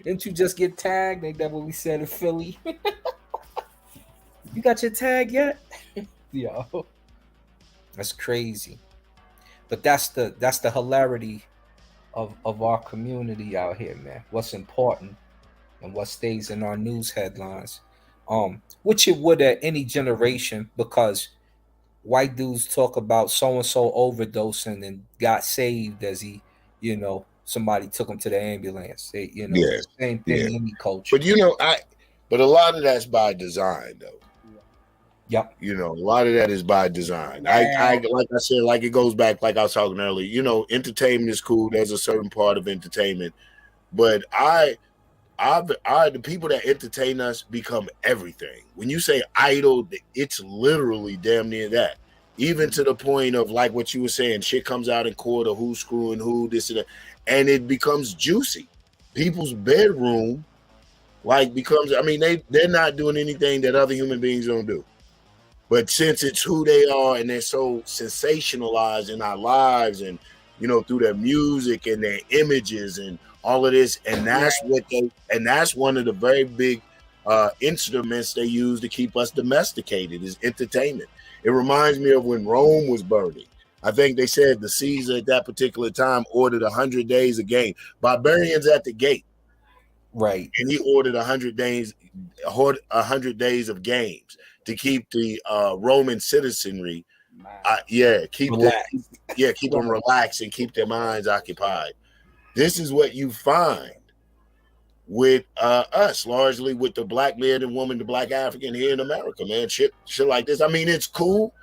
Didn't you just get tagged? Ain't that what we said in Philly? You got your tag yet? Yo, that's crazy. But that's the hilarity of our community out here, man. What's important and what stays in our news headlines, which it would at any generation, because white dudes talk about so and so overdosing and got saved as he, somebody took him to the ambulance. Same thing in any culture. But but a lot of that's by design, though. Yep. You know, a lot of that is by design. I like I said, like it goes back, like I was talking earlier. You know, entertainment is cool. There's a certain part of entertainment, but the people that entertain us become everything. When you say idol, it's literally damn near that. Even to the point of like what you were saying, shit comes out in court of who's screwing who, this and that, and it becomes juicy. People's bedroom becomes. I mean, they're not doing anything that other human beings don't do. But since it's who they are and they're so sensationalized in our lives and, you know, through their music and their images and all of this, and that's one of the very big instruments they use to keep us domesticated is entertainment. It reminds me of when Rome was burning. I think they said the Caesar at that particular time ordered 100 days a game. Barbarians at the gate. Right. And he ordered 100 days of games to keep the Roman citizenry, keep them relaxed and keep their minds occupied. This is what you find with us, largely with the black man and woman, the black African here in America, man. Shit like this. I mean, it's cool,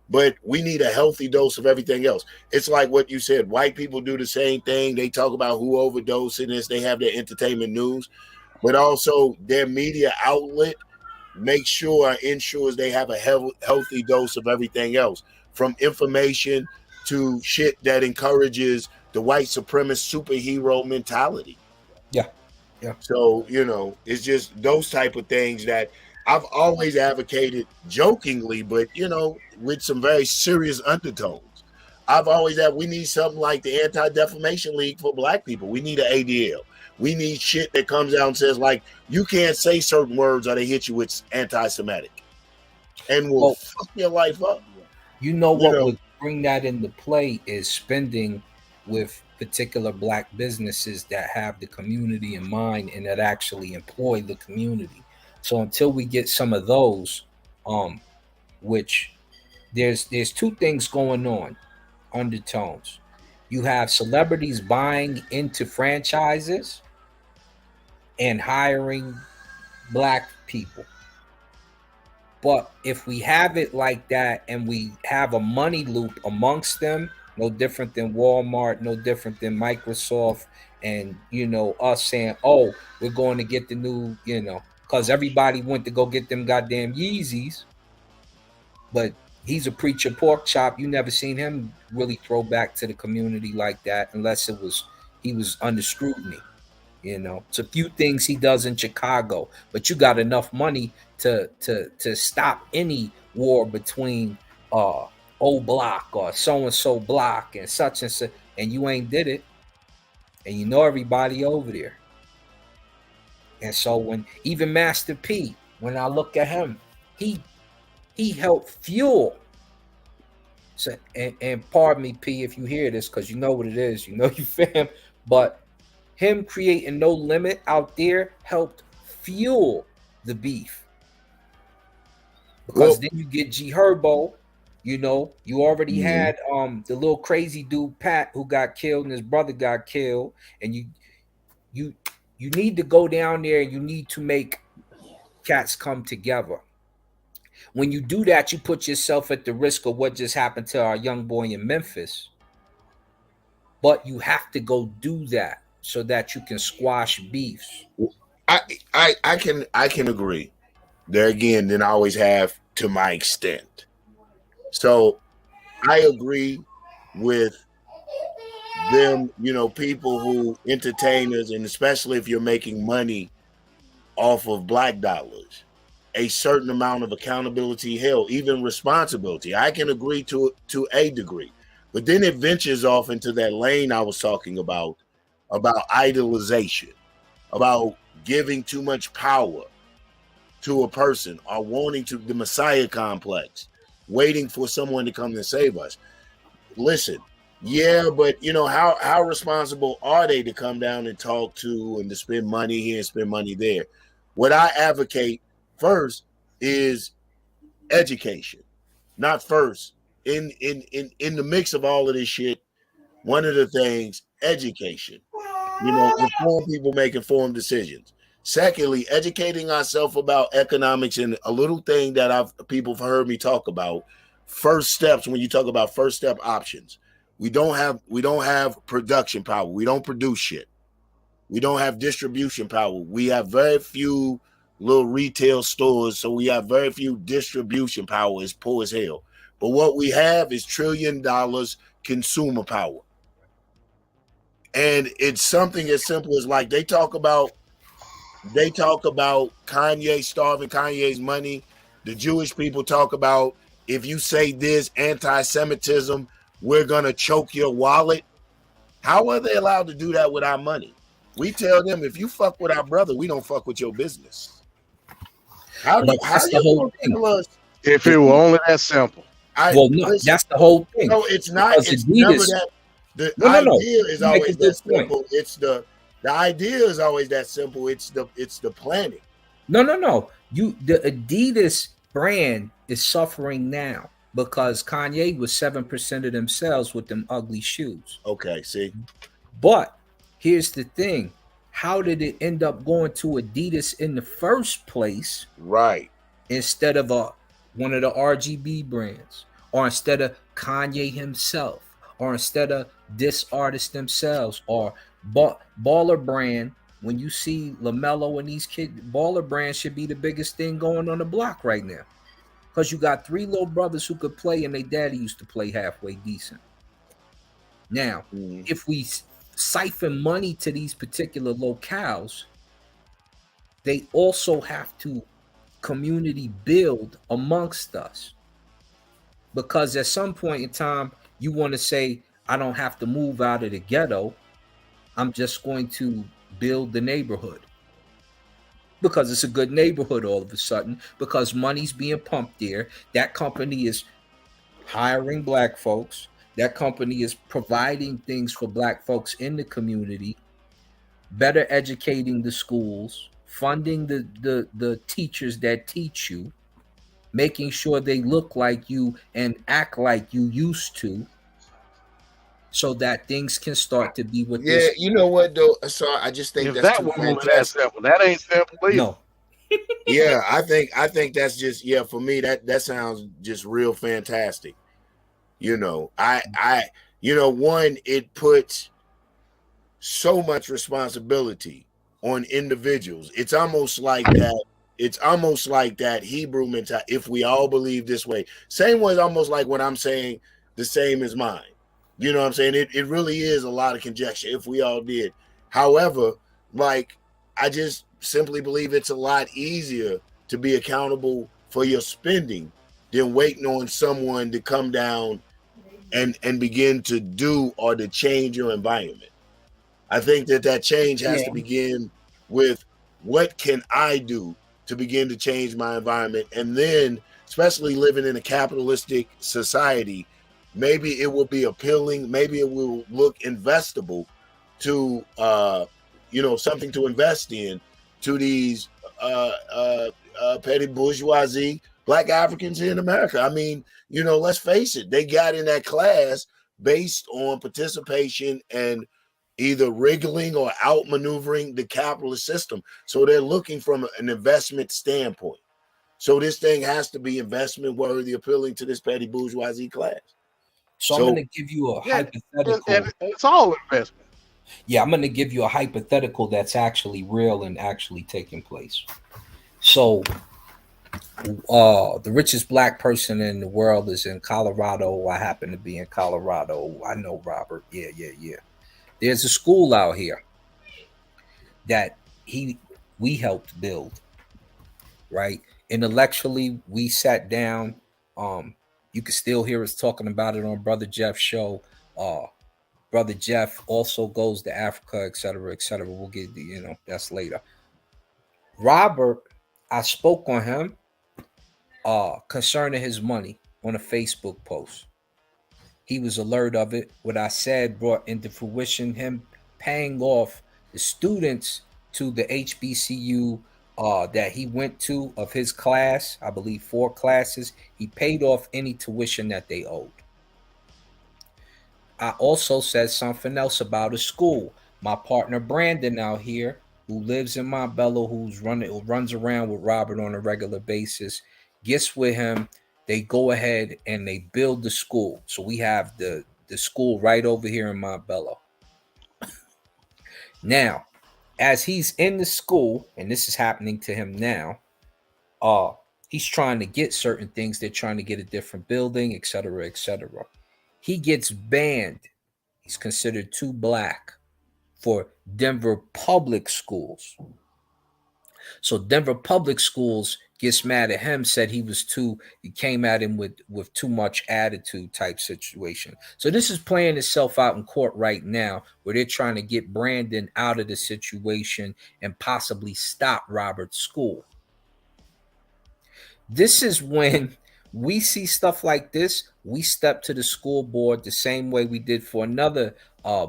but we need a healthy dose of everything else. It's like what you said. White people do the same thing. They talk about who overdosed in this. They have their entertainment news, but also their media outlet ensures they have a healthy dose of everything else, from information to shit that encourages the white supremacist superhero mentality. Yeah. So, you know, it's just those type of things that I've always advocated jokingly, but, you know, with some very serious undertones. I've always had, we need something like the Anti-Defamation League for black people. We need an ADL. We need shit that comes out and says, like, you can't say certain words or they hit you with anti-Semitic and will fuck your life up. You know what would bring that into play is spending with particular black businesses that have the community in mind and that actually employ the community. So until we get some of those, which there's two things going on, undertones. You have celebrities buying into franchises and hiring black people. But if we have it like that and we have a money loop amongst them, no different than Walmart, no different than Microsoft, and, you know, us saying, oh, we're going to get the new, you know, because everybody went to go get them goddamn Yeezys, but he's a preacher pork chop. You never seen him really throw back to the community like that unless he was under scrutiny. You know, it's a few things he does in Chicago, but you got enough money to stop any war between old block or so and so block and such, and you ain't did it, and you know everybody over there. And so when even Master P, when I look at him, he helped fuel. So and pardon me, P, if you hear this, because you know what it is, you know you fam, but him creating No Limit out there helped fuel the beef. Because then you get G Herbo, you know, you already had the little crazy dude Pat who got killed and his brother got killed, and you need to go down there and you need to make cats come together. When you do that, you put yourself at the risk of what just happened to our young boy in Memphis. But you have to go do that so that you can squash beefs. I can agree. There again, then I always have to my extent. So I agree with them, you know, people who entertainers, and especially if you're making money off of black dollars, a certain amount of accountability, hell, even responsibility. I can agree to a degree. But then it ventures off into that lane I was talking about idolization, about giving too much power to a person or wanting to, the Messiah complex, waiting for someone to come and save us. Listen, yeah, but you know, how responsible are they to come down and talk to and to spend money here and spend money there? What I advocate first is education, not first. In the mix of all of this shit, one of the things, education. You know, inform people make informed decisions. Secondly, educating ourselves about economics and a little thing that people have heard me talk about. First steps, when you talk about first step options, we don't have production power. We don't produce shit. We don't have distribution power. We have very few little retail stores, so we have very few distribution power. It's poor as hell. But what we have is $1 trillion consumer power. And it's something as simple as like they talk about Kanye starving Kanye's money. The Jewish people talk about, if you say this, anti-Semitism, we're going to choke your wallet. How are they allowed to do that with our money? We tell them, if you fuck with our brother, we don't fuck with your business. How you whole thing. If it were only that simple. That's the whole thing. No, it's not. It's never that. The idea is always that simple. It's the idea is always that simple. It's the planning. No. The Adidas brand is suffering now because Kanye was 7% of themselves with them ugly shoes. Okay, see. But here's the thing. How did it end up going to Adidas in the first place? Right. Instead of one of the RGB brands, or instead of Kanye himself, or instead of this artist themselves, or Baller brand. When you see LaMelo and these kids, Baller brand should be the biggest thing going on the block right now. Because you got 3 little brothers who could play, and their daddy used to play halfway decent. Now, if we siphon money to these particular locales, they also have to community build amongst us. Because at some point in time, you want to say, I don't have to move out of the ghetto. I'm just going to build the neighborhood. Because it's a good neighborhood all of a sudden, because money's being pumped there. That company is hiring black folks. That company is providing things for black folks in the community, better educating the schools, funding the teachers that teach you, making sure they look like you and act like you used to, so that things can start to be what this. You know what though? So I just think if that's that simple. That ain't simple either. No. Yeah, I think that's just, for me that sounds just real fantastic. You know, one, it puts so much responsibility on individuals. It's almost like that Hebrew mentality. If we all believe this way, same way, almost like what I'm saying, the same as mine. You know what I'm saying? It really is a lot of conjecture if we all did. However, like, I just simply believe it's a lot easier to be accountable for your spending than waiting on someone to come down and begin to do or to change your environment. I think that change has to begin with, what can I do to begin to change my environment? And then, especially living in a capitalistic society, maybe it will be appealing. Maybe it will look investable to, something to invest in to these petty bourgeoisie black Africans here in America. I mean, let's face it, they got in that class based on participation and either wriggling or outmaneuvering the capitalist system. So they're looking from an investment standpoint. So this thing has to be investment worthy, appealing to this petty bourgeoisie class. So I'm going to give you a hypothetical. It's all investment. Yeah, I'm going to give you a hypothetical that's actually real and actually taking place. So the richest black person in the world is in Colorado. I happen to be in Colorado. I know Robert. Yeah. There's a school out here that we helped build, right? Intellectually, we sat down. You can still hear us talking about it on Brother Jeff's show. Brother Jeff also goes to Africa, et cetera, et cetera. We'll get that's later. Robert, I spoke on him concerning his money on a Facebook post. He was alert of it. What I said brought into fruition him paying off the students to the HBCU that he went to of his class, I believe 4 classes. He paid off any tuition that they owed. I also said something else about a school. My partner Brandon out here who lives in Montbello, who runs around with Robert on a regular basis, gets with him. They go ahead and they build the school. So we have the school right over here in Montbello. Now, as he's in the school, and this is happening to him now, he's trying to get certain things. They're trying to get a different building, etc., etc. He gets banned. He's considered too black for Denver public schools. So Denver public schools gets mad at him, said he came at him with too much attitude type situation. So this is playing itself out in court right now, where they're trying to get Brandon out of the situation and possibly stop Robert's school. This is when we see stuff like this, we step to the school board the same way we did for another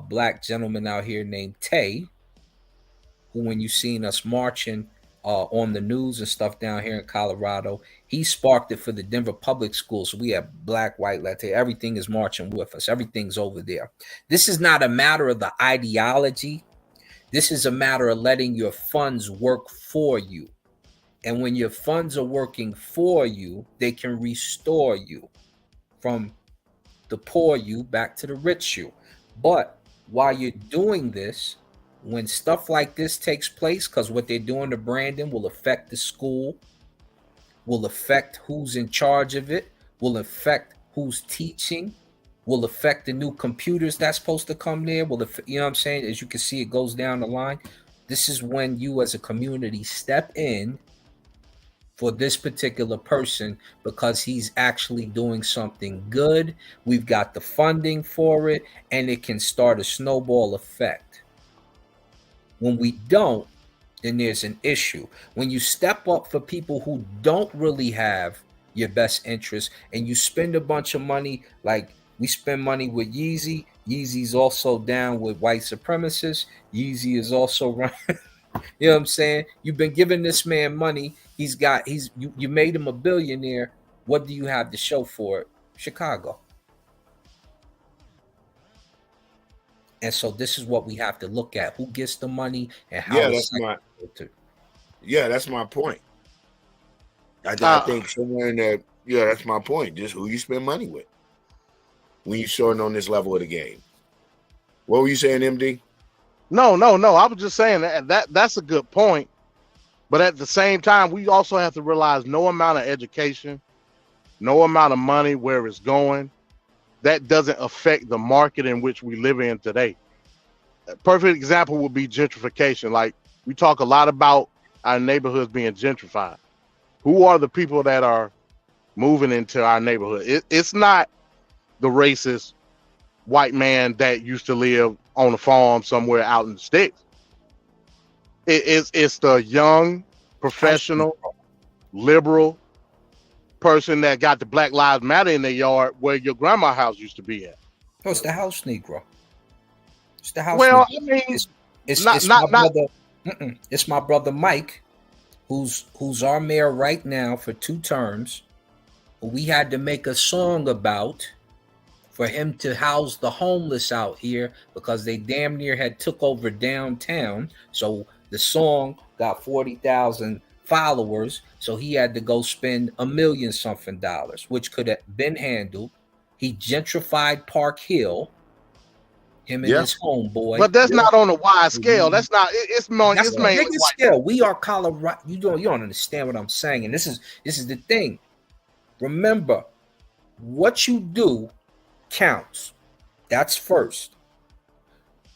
black gentleman out here named Tay, who, when you seen us marching on the news and stuff down here in Colorado, he sparked it for the Denver public schools. So we have black, white, Latino, everything is marching with us. Everything's over there. This is not a matter of the ideology. This is a matter of letting your funds work for you. And when your funds are working for you, they can restore you from the poor you back to the rich you. But while you're doing this, when stuff like this takes place, because what they're doing to Brandon will affect the school, will affect who's in charge of it, will affect who's teaching, will affect the new computers that's supposed to come there, you know what I'm saying? As you can see, it goes down the line. This is when you as a community step in for this particular person, because he's actually doing something good. We've got the funding for it, and it can start a snowball effect. When we don't, then there's an issue. When you step up for people who don't really have your best interest, and you spend a bunch of money, like we spend money with Yeezy. Yeezy's also down with white supremacists. Yeezy is also running. You know what I'm saying? You've been giving this man money. You made him a billionaire. What do you have to show for it? Chicago. And so this is what we have to look at. Who gets the money and how that's my point. I think somewhere in there, that's my point. Just who you spend money with when you're starting on this level of the game. What were you saying, MD? No. I was just saying that's a good point. But at the same time, we also have to realize no amount of education, no amount of money, where it's going, that doesn't affect the market in which we live in today. A perfect example would be gentrification. Like, we talk a lot about our neighborhoods being gentrified. Who are the people that are moving into our neighborhood? It's not the racist white man that used to live on a farm somewhere out in the sticks. It's the young, professional, liberal person that got the Black Lives Matter in their yard where your grandma's house used to be at. No, it's the house Negro. It's the house. Well, Negro. I mean, it's my brother Mike, who's our mayor right now for 2 terms. We had to make a song about for him to house the homeless out here because they damn near had took over downtown. So the song got 40,000 followers. So he had to go spend $1 million something, which could have been handled. He gentrified Park Hill, him and his homeboy. But that's not on a wide scale. That's not. It's mainly big scale. We are Colorado. You don't understand what I'm saying. And this is the thing. Remember, what you do counts. That's first.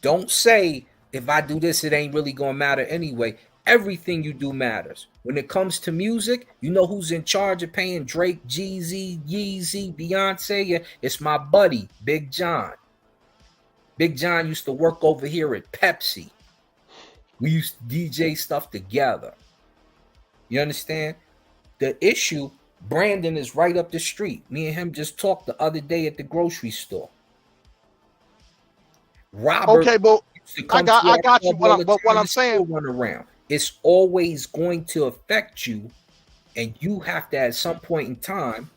Don't say, if I do this, it ain't really gonna matter anyway. Everything you do matters. When it comes to music, you know who's in charge of paying Drake, Jeezy, Yeezy, Beyonce? Yeah, it's my buddy, Big John. Big John used to work over here at Pepsi. We used to DJ stuff together. You understand? The issue, Brandon is right up the street. Me and him just talked the other day at the grocery store. Robert, okay, but I got you. But what I'm saying, run around. It's always going to affect you, and you have to, at some point in time,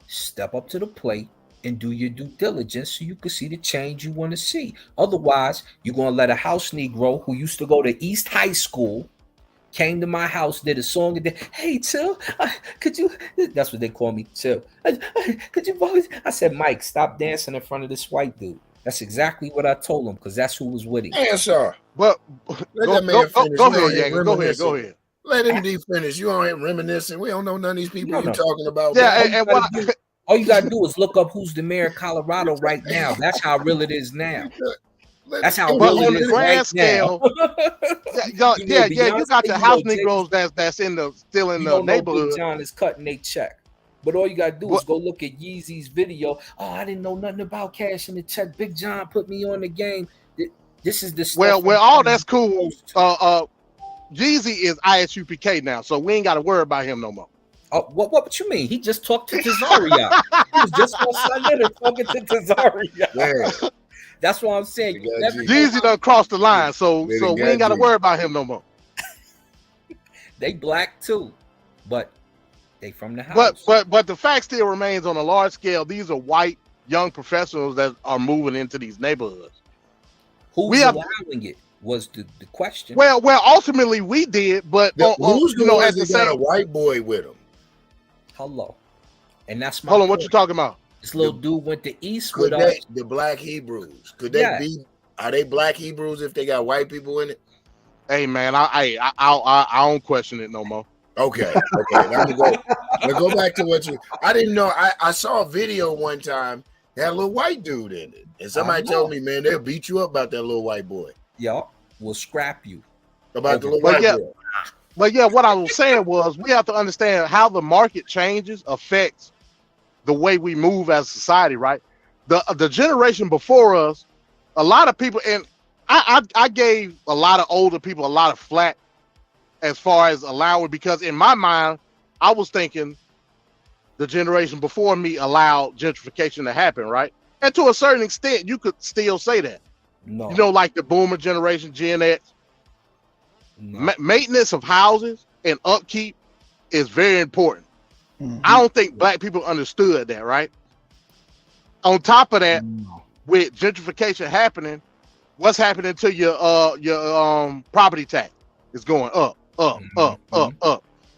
step up to the plate and do your due diligence so you can see the change you want to see. Otherwise, you're going to let a house Negro who used to go to East High School, came to my house, did a song, and then, hey, Till, could you, that's what they call me, Till, could you vote? I said, Mike, stop dancing in front of this white dude. That's exactly what I told him, because that's who was with him. Answer. But Let that man finish. go ahead, Yanga. Go ahead. Let him finish. You all ain't reminiscing. We don't know none of these people you're talking about. Yeah, all you gotta do is look up who's the mayor of Colorado right now. That's how real it is now. That's how real it is right scale, now. You got the house Negroes that's still in the neighborhood. Big John is cutting a check. But all you gotta do is go look at Yeezy's video. Oh, I didn't know nothing about cashing the check. Big John put me on the game. This is the stuff. Well, all that's cool. Yeezy is ISUPK now, so we ain't got to worry about him no more. What you mean? He just talked to Tazaria. He was just on Sunday talking to Tazaria. Yeah. That's what I'm saying. Yeezy done crossed the line, so we ain't got to worry about him no more. They black too, but they from the house. But the fact still remains, on a large scale, these are white young professionals that are moving into these neighborhoods. Who's allowing it? Was the question. Well, ultimately we did, but who's at the got a white boy with him? Hello, and that's my. Hold on, what you talking about? This little dude went to East with with us. The black Hebrews. Could they be? Are they black Hebrews if they got white people in it? Hey man, I don't question it no more. Okay. Let me go back to what you. I didn't know. I saw a video one time that had a little white dude in it, and somebody told me, man, they'll beat you up about that little white boy. Y'all will scrap you about the little white boy. But yeah, what I was saying was we have to understand how the market changes affects the way we move as a society, right? The generation before us, a lot of people, and I gave a lot of older people a lot of flack as far as allowing, because in my mind, I was thinking the generation before me allowed gentrification to happen, right? And to a certain extent, you could still say that. No. You know, like the boomer generation, Gen X. No. Maintenance of houses and upkeep is very important. Mm-hmm. I don't think black people understood that, right? On top of that, with gentrification happening, what's happening to your property tax is going up, up,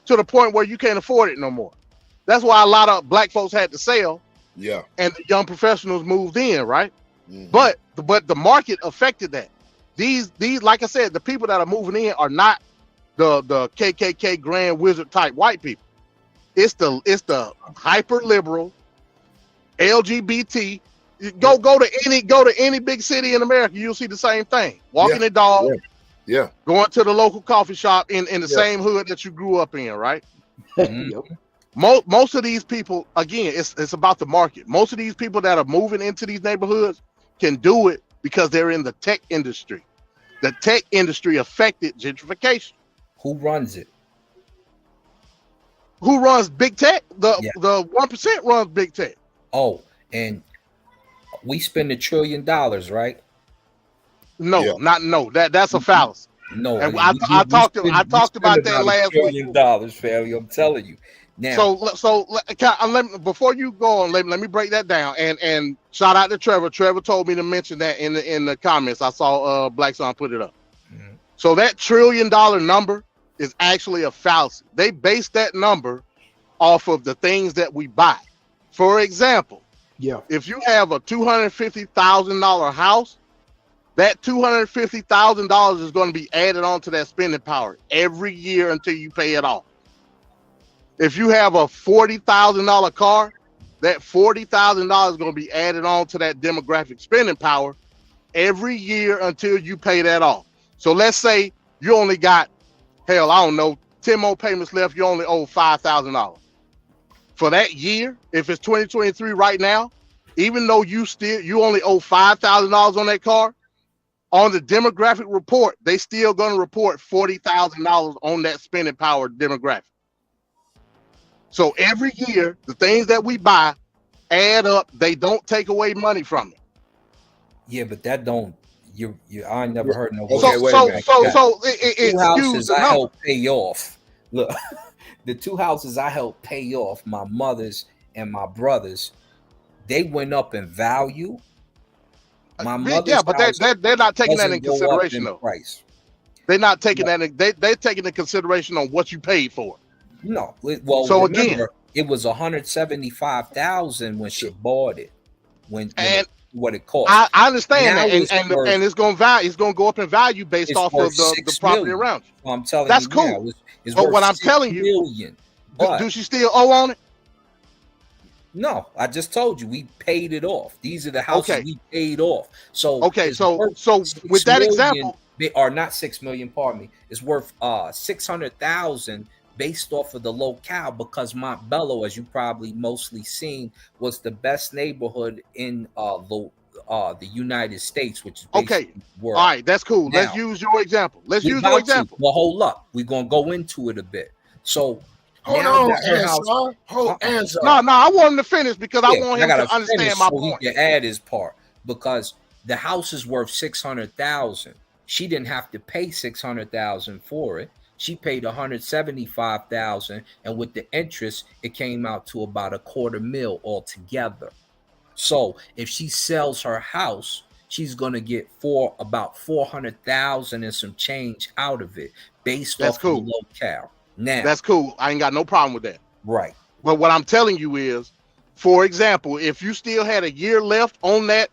to the point where you can't afford it no more. That's why a lot of black folks had to sell. Yeah. And the young professionals moved in, right? Mm-hmm. But the market affected that. These like I said, the people that are moving in are not the KKK Grand Wizard type white people. It's the hyper liberal LGBT. Go to any big city in America, you'll see the same thing. Walking the dog, going to the local coffee shop in the same hood that you grew up in, right? Mm-hmm. Most of these people, again, it's about the market. Most of these people that are moving into these neighborhoods can do it because they're in the tech industry. The tech industry affected gentrification. Who runs it? Who runs big tech? The 1% runs big tech. Oh, and we spend $1 trillion, right? No, that's a fallacy. No, and I talked about that last week. $1 trillion, family. I'm telling you. Now, so before you go on, let me break that down. And shout out to Trevor. Trevor told me to mention that in the comments. I saw Blackson put it up. Mm-hmm. So that $1 trillion number is actually a fallacy. They base that number off of the things that we buy. For example, if you have a $250,000 house, that $250,000 is going to be added on to that spending power every year until you pay it off. If you have a $40,000 car, that $40,000 is going to be added on to that demographic spending power every year until you pay that off. So let's say you only got, 10 more payments left, you only owe $5,000. For that year, if it's 2023 right now, even though you only owe $5,000 on that car, on the demographic report, they still going to report $40,000 on that spending power demographic. So every year, the things that we buy add up. They don't take away money from it. Yeah, but that don't. I never heard no. So two houses I helped pay off. Look, the two houses I helped pay off, my mother's and my brother's, they went up in value. My mother's yeah, but they're not taking that in consideration though. Price. They're not taking that. They're taking into consideration on what you paid for. No, well, so remember, again, it was $175,000 when she bought it. When what it cost. I understand that, and it's going to go up in value based off of the property around you. Well, I'm telling that's you, cool. Now, it's but what I'm telling you, do she still owe on it? No, I just told you we paid it off. These are the houses we paid off. So so with that example, they are not 6 million. Pardon me. It's worth $600,000 based off of the locale, because Montbello, as you probably mostly seen, was the best neighborhood in the United States, which is okay. All right, that's cool. Now, let's use your example. Well, hold up. We're gonna go into it a bit. So hold on, answer. No, I want him to finish because I want him to understand my point. He can add his part, because the house is worth $600,000. She didn't have to pay $600,000 for it. She paid $175,000, and with the interest, it came out to about $250,000 altogether. So if she sells her house, she's gonna get about $400,000 and some change out of it, based off the locale. Now that's cool. I ain't got no problem with that. Right. But what I'm telling you is, for example, if you still had a year left on that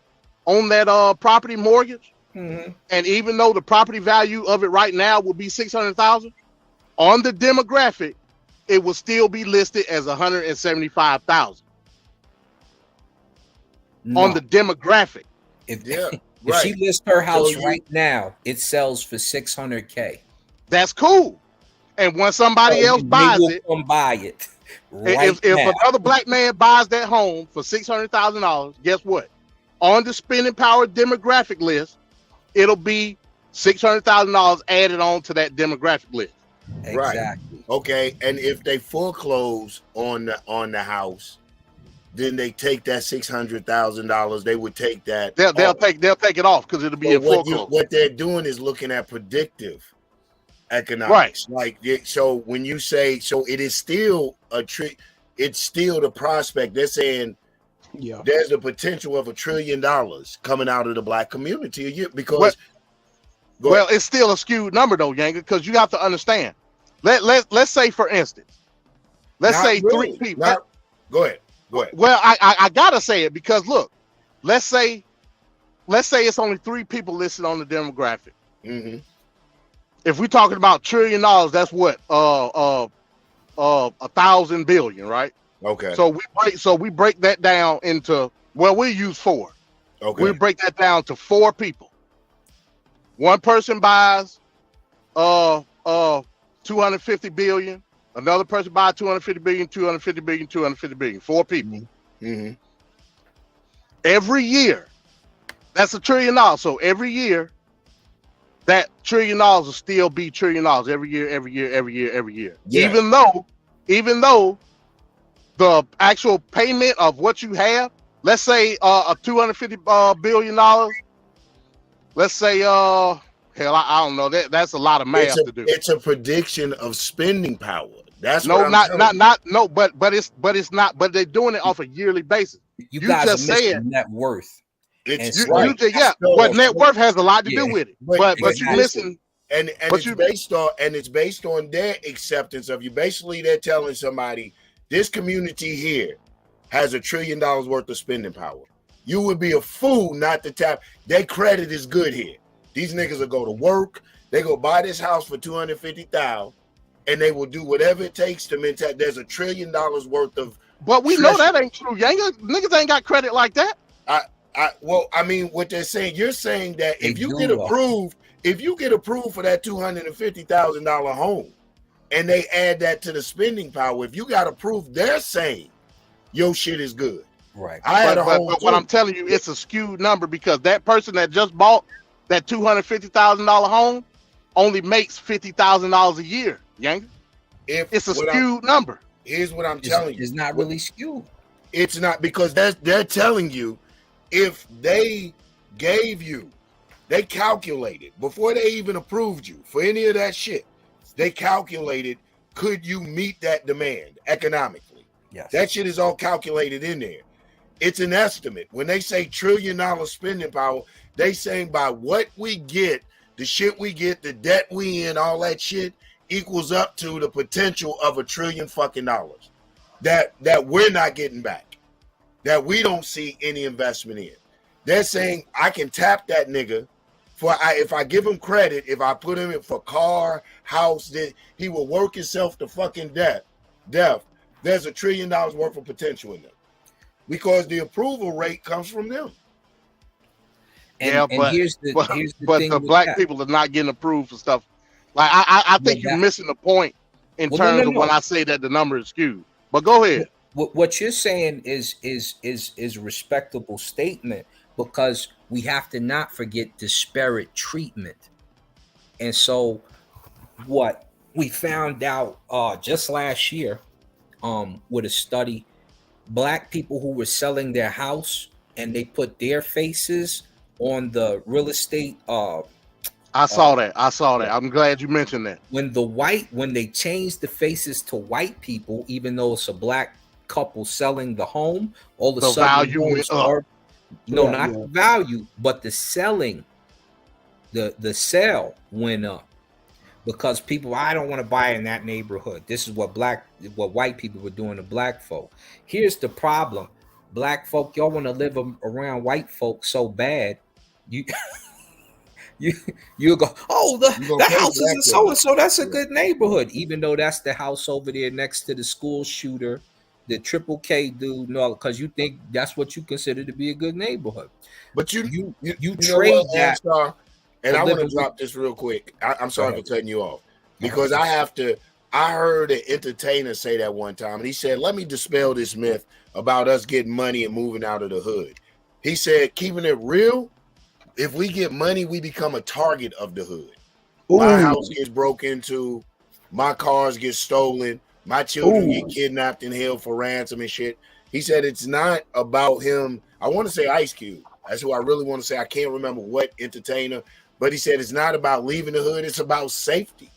property mortgage. Mm-hmm. And even though the property value of it right now will be $600,000, on the demographic, it will still be listed as $175,000. No. On the demographic. If she lists her house right now, it sells for $600K. That's cool. And when somebody else buys it, come buy it. If another black man buys that home for $600,000, guess what? On the spending power demographic list, it'll be $600,000 added on to that demographic list. Exactly. Right. Okay. And if they foreclose on the house, then they take that $600,000. They would take that. They'll take it off because it'll be in foreclosure. What they're doing is looking at predictive economics. Right. So when you say, so it is still it's still the prospect. They're saying, there's the potential of $1 trillion coming out of the black community because. Well, it's still a skewed number though, Yanga, because you have to understand. Let's say, for instance, let's say really. 3 people. Go ahead. Well, I gotta say it because look, let's say it's only 3 people listed on the demographic. Mm-hmm. If we're talking about $1 trillion, that's what 1,000 billion, right? Okay. So we break that down into, well, we use 4. Okay. We break that down to 4 people. One person buys 250 billion. Another person buys 250 billion, 250 billion, 250 billion. 4 people. Mm-hmm. Every year, that's $1 trillion. So every year, that $1 trillion will still be $1 trillion every year. Yeah. Even though the actual payment of what you have, let's say a $250 billion. Let's say I don't know, that's a lot of math to do. It's a prediction of spending power. That's but they're doing it off a yearly basis. You guys just said net worth. But net worth has a lot to do with it. But you listen, and it's based on their acceptance of you. Basically, they're telling somebody this community here has $1 trillion worth of spending power. You would be a fool not to tap. Their credit is good here. These niggas will go to work. They go buy this house for $250,000, and they will do whatever it takes to maintain. There's $1 trillion worth of. But we know that ain't true. Niggas ain't got credit like that. Well, I mean, what they're saying, you're saying that if you get approved for that $250,000 home, and they add that to the spending power, if you got approved, they're saying your shit is good. Right. But what I'm telling you, it's a skewed number because that person that just bought that $250,000 home only makes $50,000 a year, Yanga. It's a skewed number. Here's what I'm telling you. It's not really skewed. It's not, because they're telling you if they calculated before they even approved you for any of that shit, they calculated, could you meet that demand economically? Yes. That shit is all calculated in there. it's an estimate. When they say $1 trillion spending power, they saying by what we get, the shit we get, the debt we in, all that shit equals up to the potential of $1 trillion fucking dollars that we're not getting back, that we don't see any investment in. They're saying I can tap that nigga if I give him credit, if I put him in for car, house, then he will work himself to fucking death. There's $1 trillion worth of potential in them because the approval rate comes from them. And here's the thing the black people are not getting approved for stuff. Like I think you're missing the point in terms of when I say that the number is skewed. But go ahead. What you're saying is a respectable statement, because we have to not forget disparate treatment. And so what we found out just last year with a study, black people who were selling their house and they put their faces on the real estate. I saw that. I'm glad you mentioned that. When they changed the faces to white people, even though it's a black couple selling the home, all of a sudden value went up. No, not the value, but the selling, the sale went up because people, I don't want to buy in that neighborhood. This is what white people were doing to black folk. Here's the problem. Black folk, y'all want to live around white folk so bad. You go, oh, the house is in so-and-so. That's a good neighborhood, even though that's the house over there next to the school shooter, the Triple K dude, no, because you think that's what you consider to be a good neighborhood. But you trade that. And I want to drop this real quick. I'm sorry for cutting you off, because I heard an entertainer say that one time, and he said, let me dispel this myth about us getting money and moving out of the hood. He said, keeping it real, if we get money, we become a target of the hood. Ooh. My house gets broke into, my cars get stolen, my children get kidnapped and held for ransom and shit. He said it's not about him. I want to say Ice Cube. That's who I really want to say. I can't remember what entertainer, but he said it's not about leaving the hood. It's about safety.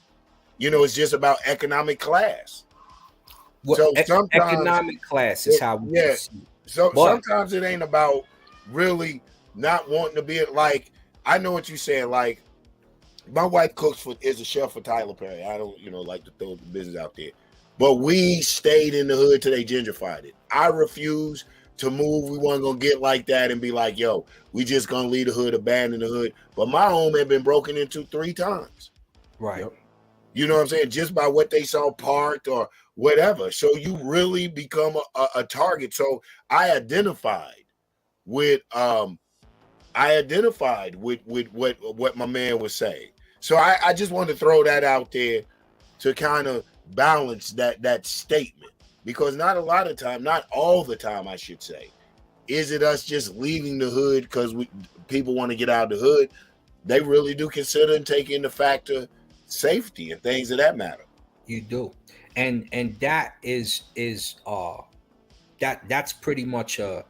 It's just about economic class. Well, so economic class is how we see it. So sometimes it ain't about really not wanting to be like, I know what you're saying. Like, my wife is a chef for Tyler Perry. I don't, like to throw the business out there. But we stayed in the hood till they gentrified it. I refuse to move. We weren't going to get like that and be like, yo, we just going to leave the hood, abandon the hood. But my home had been broken into 3 times. Right. You know what I'm saying? Just by what they saw parked or whatever. So you really become a target. So I identified with what my man was saying. So I just wanted to throw that out there to kind of balance that statement, because not all the time, I should say, is it us just leaving the hood because people want to get out of the hood. They really do consider and take into factor safety and things of that matter. You do, and that is that's pretty much a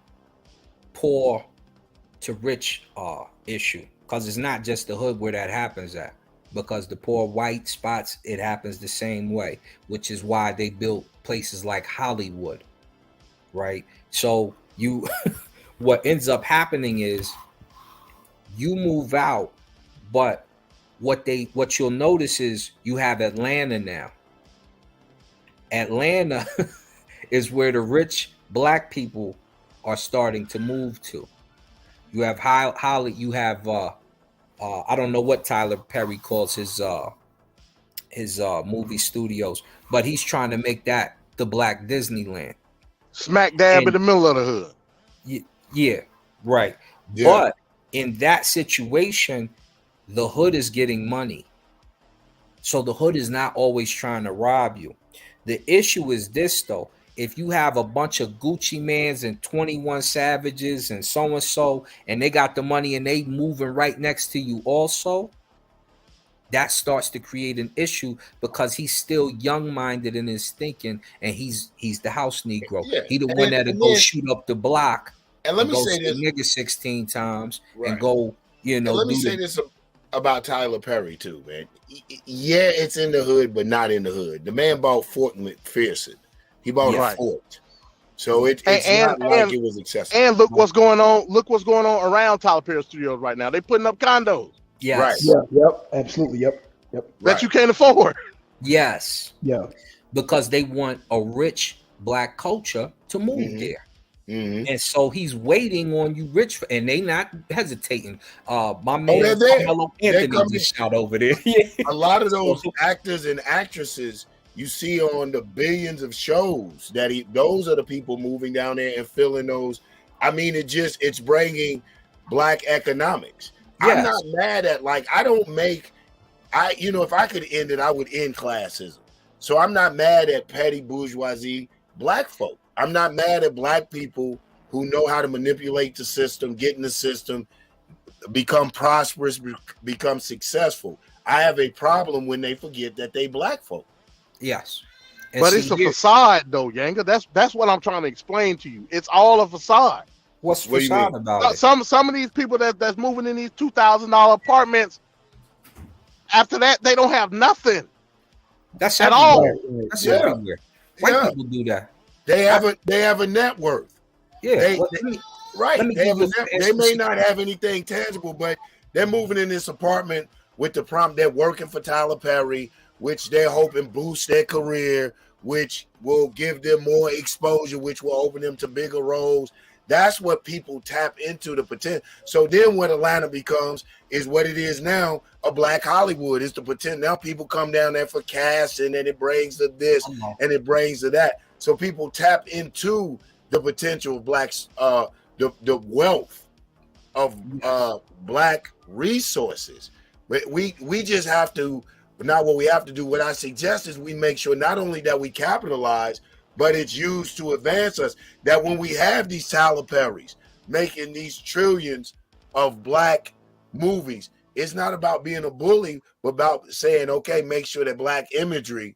poor to rich issue, because it's not just the hood where that happens at, because the poor white spots, it happens the same way, which is why they built places like Hollywood, right? So what ends up happening is you move out, but what you'll notice is you have Atlanta now. Atlanta is where the rich black people are starting to move to. You have you have I don't know what Tyler Perry calls his movie studios, but he's trying to make that the Black Disneyland. Smack dab in the middle of the hood. Yeah, right. Yeah. But in that situation, the hood is getting money. So the hood is not always trying to rob you. The issue is this, though. If you have a bunch of Gucci Mans and 21 Savages and so, and they got the money and they moving right next to you also, that starts to create an issue, because he's still young-minded in his thinking, and he's the house Negro. Yeah. He the one that'll go shoot up the block and let me say this, nigga 16 times, right, and go, let me say this about Tyler Perry too, man. Yeah, it's in the hood, but not in the hood. The man bought Fort McPherson. He bought a fort. So it's not like it was accessible. And look what's going on. Look what's going on around Tyler Perry Studios right now. They're putting up condos. Yes. Yeah. Yep. Absolutely. Yep. That you can't afford. Yes. Yeah. Because they want a rich black culture to move there. And so he's waiting on you rich, and they not hesitating. My man Carmelo Anthony just shot over there. A lot of those actors and actresses you see on the billions of shows those are the people moving down there and filling those. I mean, it's bringing black economics. Yes. I'm not mad at if I could end it, I would end classism. So I'm not mad at petty bourgeoisie black folk. I'm not mad at black people who know how to manipulate the system, get in the system, become prosperous, become successful. I have a problem when they forget that they black folk. Yes. But it's a facade though, Yanga. That's what I'm trying to explain to you. It's all a facade. What's facade about it? Some of these people that's moving in these $2,000 apartments, after that, they don't have nothing. That's at everywhere. all. That's everywhere. White people do that. They have a net worth. Yeah. They may not have anything tangible, but they're moving in this apartment with the prompt. They're working for Tyler Perry, which they're hoping boosts their career, which will give them more exposure, which will open them to bigger roles. That's what people tap into the potential. So then what Atlanta becomes is what it is now, a black Hollywood. It's the potential. Now people come down there for casting, and it brings to this and it brings to that. So people tap into the potential of blacks, the wealth of black resources. We just have to, now what we have to do, what I suggest is we make sure not only that we capitalize, but it's used to advance us. That when we have these Tyler Perrys making these trillions of black movies, it's not about being a bully, but about saying, okay, make sure that black imagery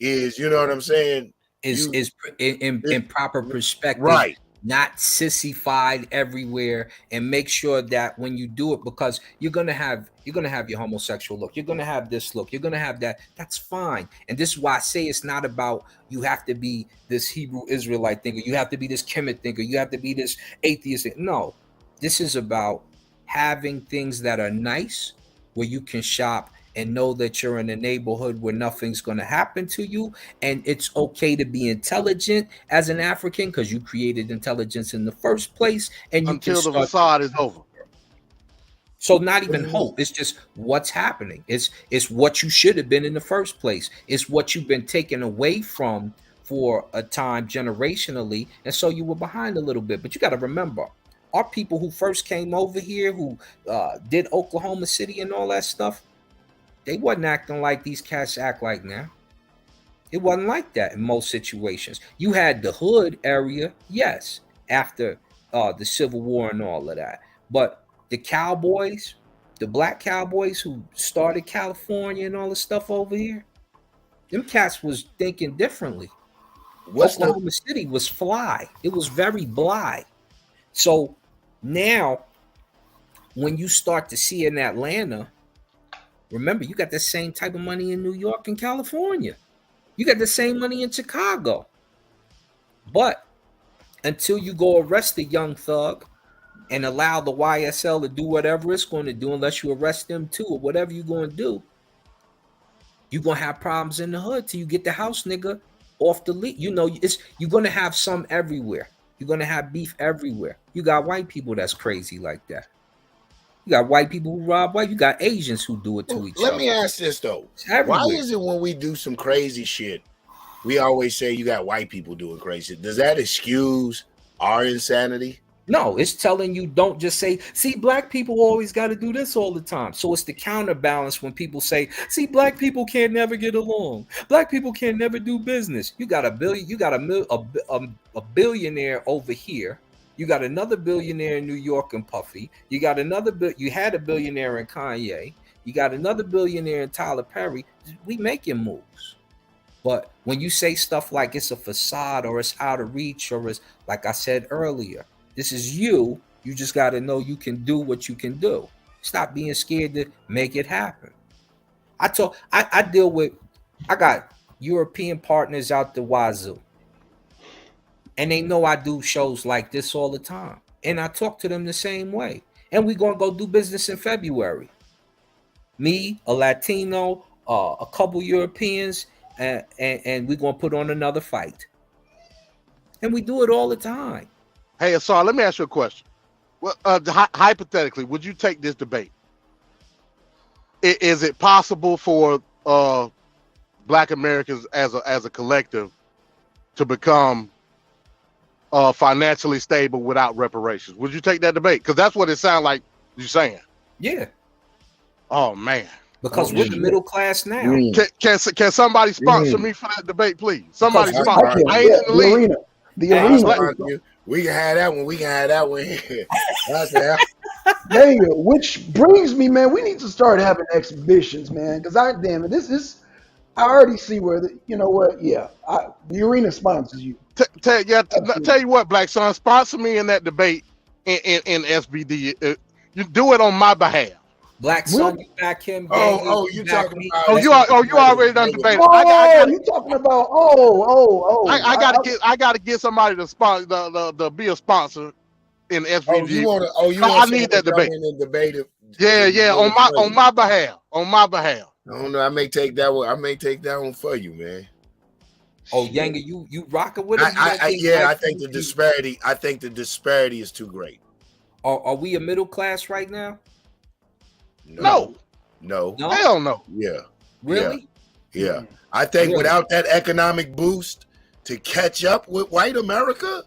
is, you know what I'm saying? Is in proper perspective, right? Not sissified everywhere, and make sure that when you do it, because you're gonna have your homosexual look, you're gonna have this look, you're gonna have that. That's fine, and this is why I say it's not about you have to be this Hebrew Israelite thinker, you have to be this Kemet thinker, you have to be this atheist thinker. No, this is about having things that are nice, where you can shop and know that you're in a neighborhood where nothing's going to happen to you. And it's okay to be intelligent as an African, because you created intelligence in the first place. And you until the facade is over. So not even hope. It's just what's happening. It's what you should have been in the first place. It's what you've been taken away from for a time generationally. And so you were behind a little bit. But you got to remember, our people who first came over here, who did Oklahoma City and all that stuff, they wasn't acting like these cats act like now. It wasn't like that in most situations. You had the hood area, yes, after the Civil War and all of that. But the cowboys, the black cowboys who started California and all the stuff over here, them cats was thinking differently. Oklahoma City was fly. It was very bly. So now, when you start to see in Atlanta, remember, you got the same type of money in New York and California. You got the same money in Chicago. But until you go arrest the young thug and allow the YSL to do whatever it's going to do, unless you arrest them too or whatever you're going to do, you're going to have problems in the hood till you get the house nigga off the lead. You know, you're going to have some everywhere. You're going to have beef everywhere. You got white people that's crazy like that. You got white people who rob white. You got Asians who do it to each other. Let me ask this though. Why is it when we do some crazy shit, we always say you got white people doing crazy? Does that excuse our insanity? No, it's telling you don't just say, see, black people always got to do this all the time. So it's the counterbalance when people say, see, black people can't never get along. Black people can't never do business. You got a billionaire over here. You got another billionaire in New York and Puffy. You got you had a billionaire in Kanye. You got another billionaire in Tyler Perry. We making moves. But when you say stuff like it's a facade or it's out of reach or it's, like I said earlier, this is you just got to know you can do what you can do. Stop being scared to make it happen. I got European partners out the wazoo. And they know I do shows like this all the time. And I talk to them the same way. And we're going to go do business in February. Me, a Latino, a couple Europeans, and we're going to put on another fight. And we do it all the time. Hey, Asar, let me ask you a question. Well, hypothetically, would you take this debate? Is it possible for Black Americans as a collective to become financially stable without reparations? Would you take that debate? Because that's what it sounds like you're saying. Yeah. Oh man. Because we're the middle class now. Can somebody sponsor me for that debate, please? Somebody sponsor me. I ain't in the The league. arena. The arena. We can have that one. We can have that one here. That's that. Dang it. Which brings me, man, we need to start having exhibitions, man. Because I already see where you know what? Yeah, the arena sponsors you. Tell you what, Black Son, sponsor me in that debate in SBD. You do it on my behalf. Black Son, you back him. You talking about? You already done debated. You talking about? I gotta get somebody to sponsor the be a sponsor in SVG. I need that debate. Yeah, on my behalf. I don't know. I may take that one for you, man. Oh, Yanga, you rocking with him? I think the disparity. I think the disparity is too great. Are we a middle class right now? No. Hell no. Yeah. Really? Yeah. I think without that economic boost to catch up with white America.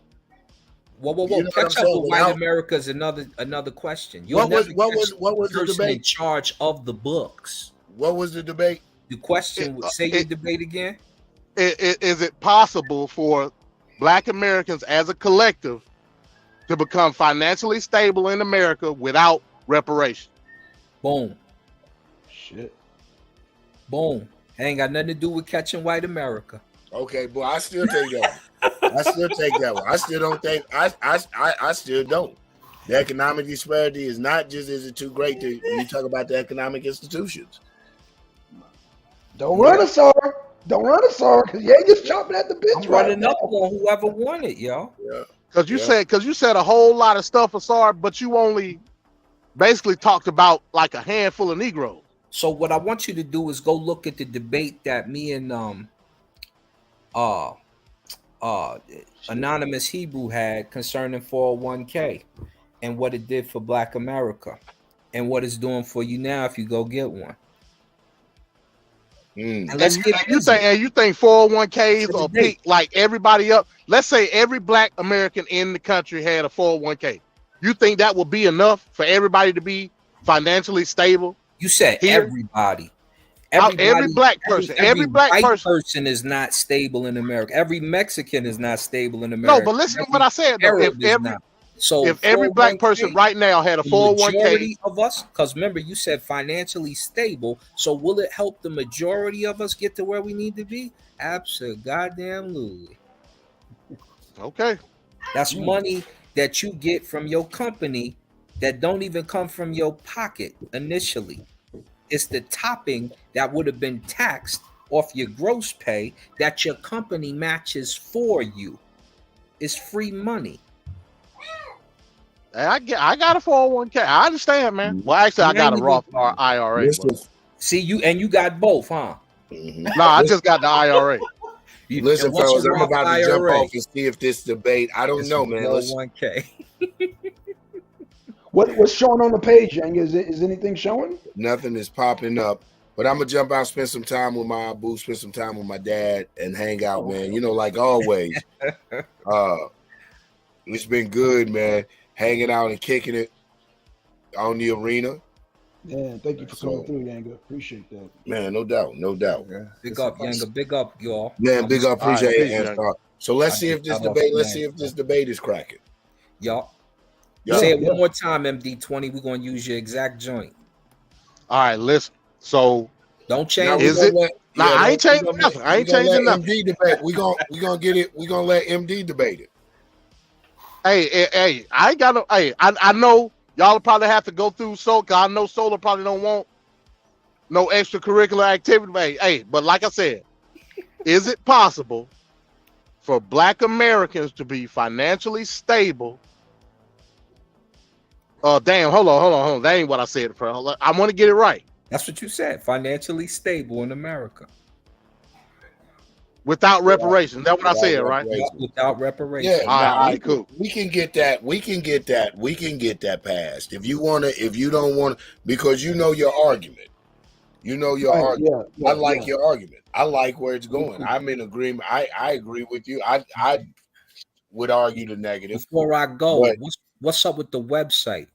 Whoa. Catch up with white America is another question. What was the debate? In charge of the books. What was the debate? The question would say your debate again. Is it possible for Black Americans as a collective to become financially stable in America without reparations? Boom. Shit. Boom. Ain't got nothing to do with catching white America. Okay, but I still take that one. I still don't think I still don't. The economic disparity is not just is it too great to you talk about the economic institutions. Don't run us, sir. Because you ain't just chopping at the bitch. I'm running up on whoever won it, yo. Yeah. Because you said a whole lot of stuff, Asar, but you only basically talked about like a handful of Negroes. So what I want you to do is go look at the debate that me and Anonymous Hebrew had concerning 401k and what it did for Black America and what it's doing for you now if you go get one. And let's get you think 401ks are peak like everybody else? Let's say every Black American in the country had a 401k. You think that will be enough for everybody to be financially stable? You said everybody. Every black person. Every black person is not stable in America. Every Mexican is not stable in America. No, but listen to what I said. Though. If every black person right now had a 401k of us, because remember you said financially stable, so will it help the majority of us get to where we need to be? Absolutely. Okay. That's money that you get from your company that don't even come from your pocket initially. It's the topping that would have been taxed off your gross pay that your company matches for you. It's free money. I got a 401k. I understand, man. Well, actually, I got a Roth IRA. See, you got both, huh? No, I just got the IRA. Listen, fellas, I'm about to jump off and see if this debate. I don't know, man. 401k. What's showing on the page, Yang? Is anything showing? Nothing is popping up. But I'm gonna jump out, spend some time with my boo, spend some time with my dad, and hang out, man. You know, like always. It's been good, man. Hanging out and kicking it on the arena. Yeah, thank you for coming through, Yanga. Appreciate that. Man, no doubt. Yeah. Big up, Yanga. Big up, y'all. Man, big up. Appreciate it. So let's see if this debate is cracking. Y'all. Say it one more time, MD20. We're gonna use your exact joint. All right, listen. So don't change. I ain't changing nothing. I ain't changing nothing. MD debate. We gonna get it. We gonna let MD debate it. Hey, I ain't got no. Hey, I know y'all probably have to go through Soul. Cause I know Solar probably don't want no extracurricular activity. Hey, but like I said, is it possible for Black Americans to be financially stable. Damn, hold on. That ain't what I said. I want to get it right. That's what you said. Financially stable in America. Without reparations. That's what I said, right? Without reparations. Yeah, all right, cool. We can get that. We can get that passed. If you don't want, because you know your argument. You know your argument. I like your argument. I like where it's going. I'm in agreement. I agree with you. I would argue the negative. Before I go, what's up with the website?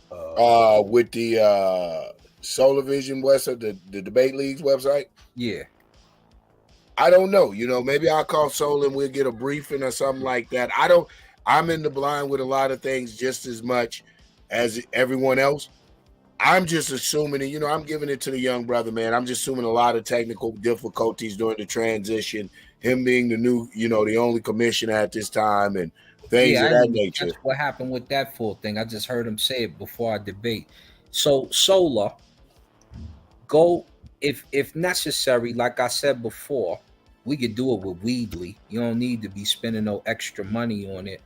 With the Solar Vision website, the debate league's website. Yeah. I don't know. Maybe I'll call Solar and we'll get a briefing or something like that. I'm in the blind with a lot of things just as much as everyone else. I'm just assuming, I'm giving it to the young brother, man. I'm just assuming a lot of technical difficulties during the transition, him being the new, the only commissioner at this time and things of that nature. That's what happened with that full thing. I just heard him say it before our debate. So, Solar, go, if necessary, like I said before, we could do it with Weebly. You don't need to be spending no extra money on it.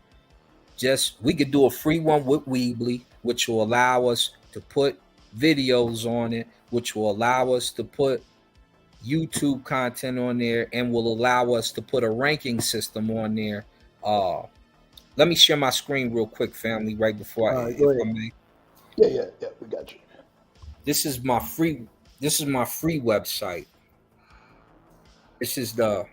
We could do a free one with Weebly, which will allow us to put videos on it, which will allow us to put YouTube content on there, and will allow us to put a ranking system on there. Let me share my screen real quick, family, right before I may. Yeah, we got you. This is my free website. This is the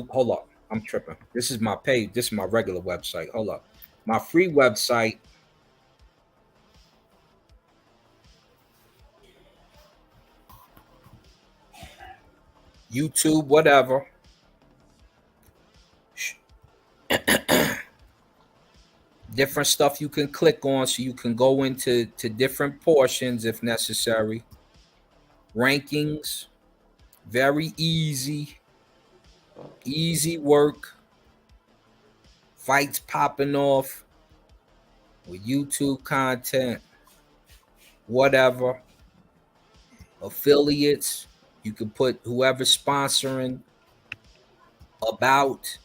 hold up. I'm tripping. This is my page. This is my regular website. Hold up. My free website. YouTube, whatever. Different stuff you can click on, so you can go into different portions if necessary. Rankings, very easy work. Fights popping off with YouTube content, whatever. Affiliates, you can put whoever's sponsoring about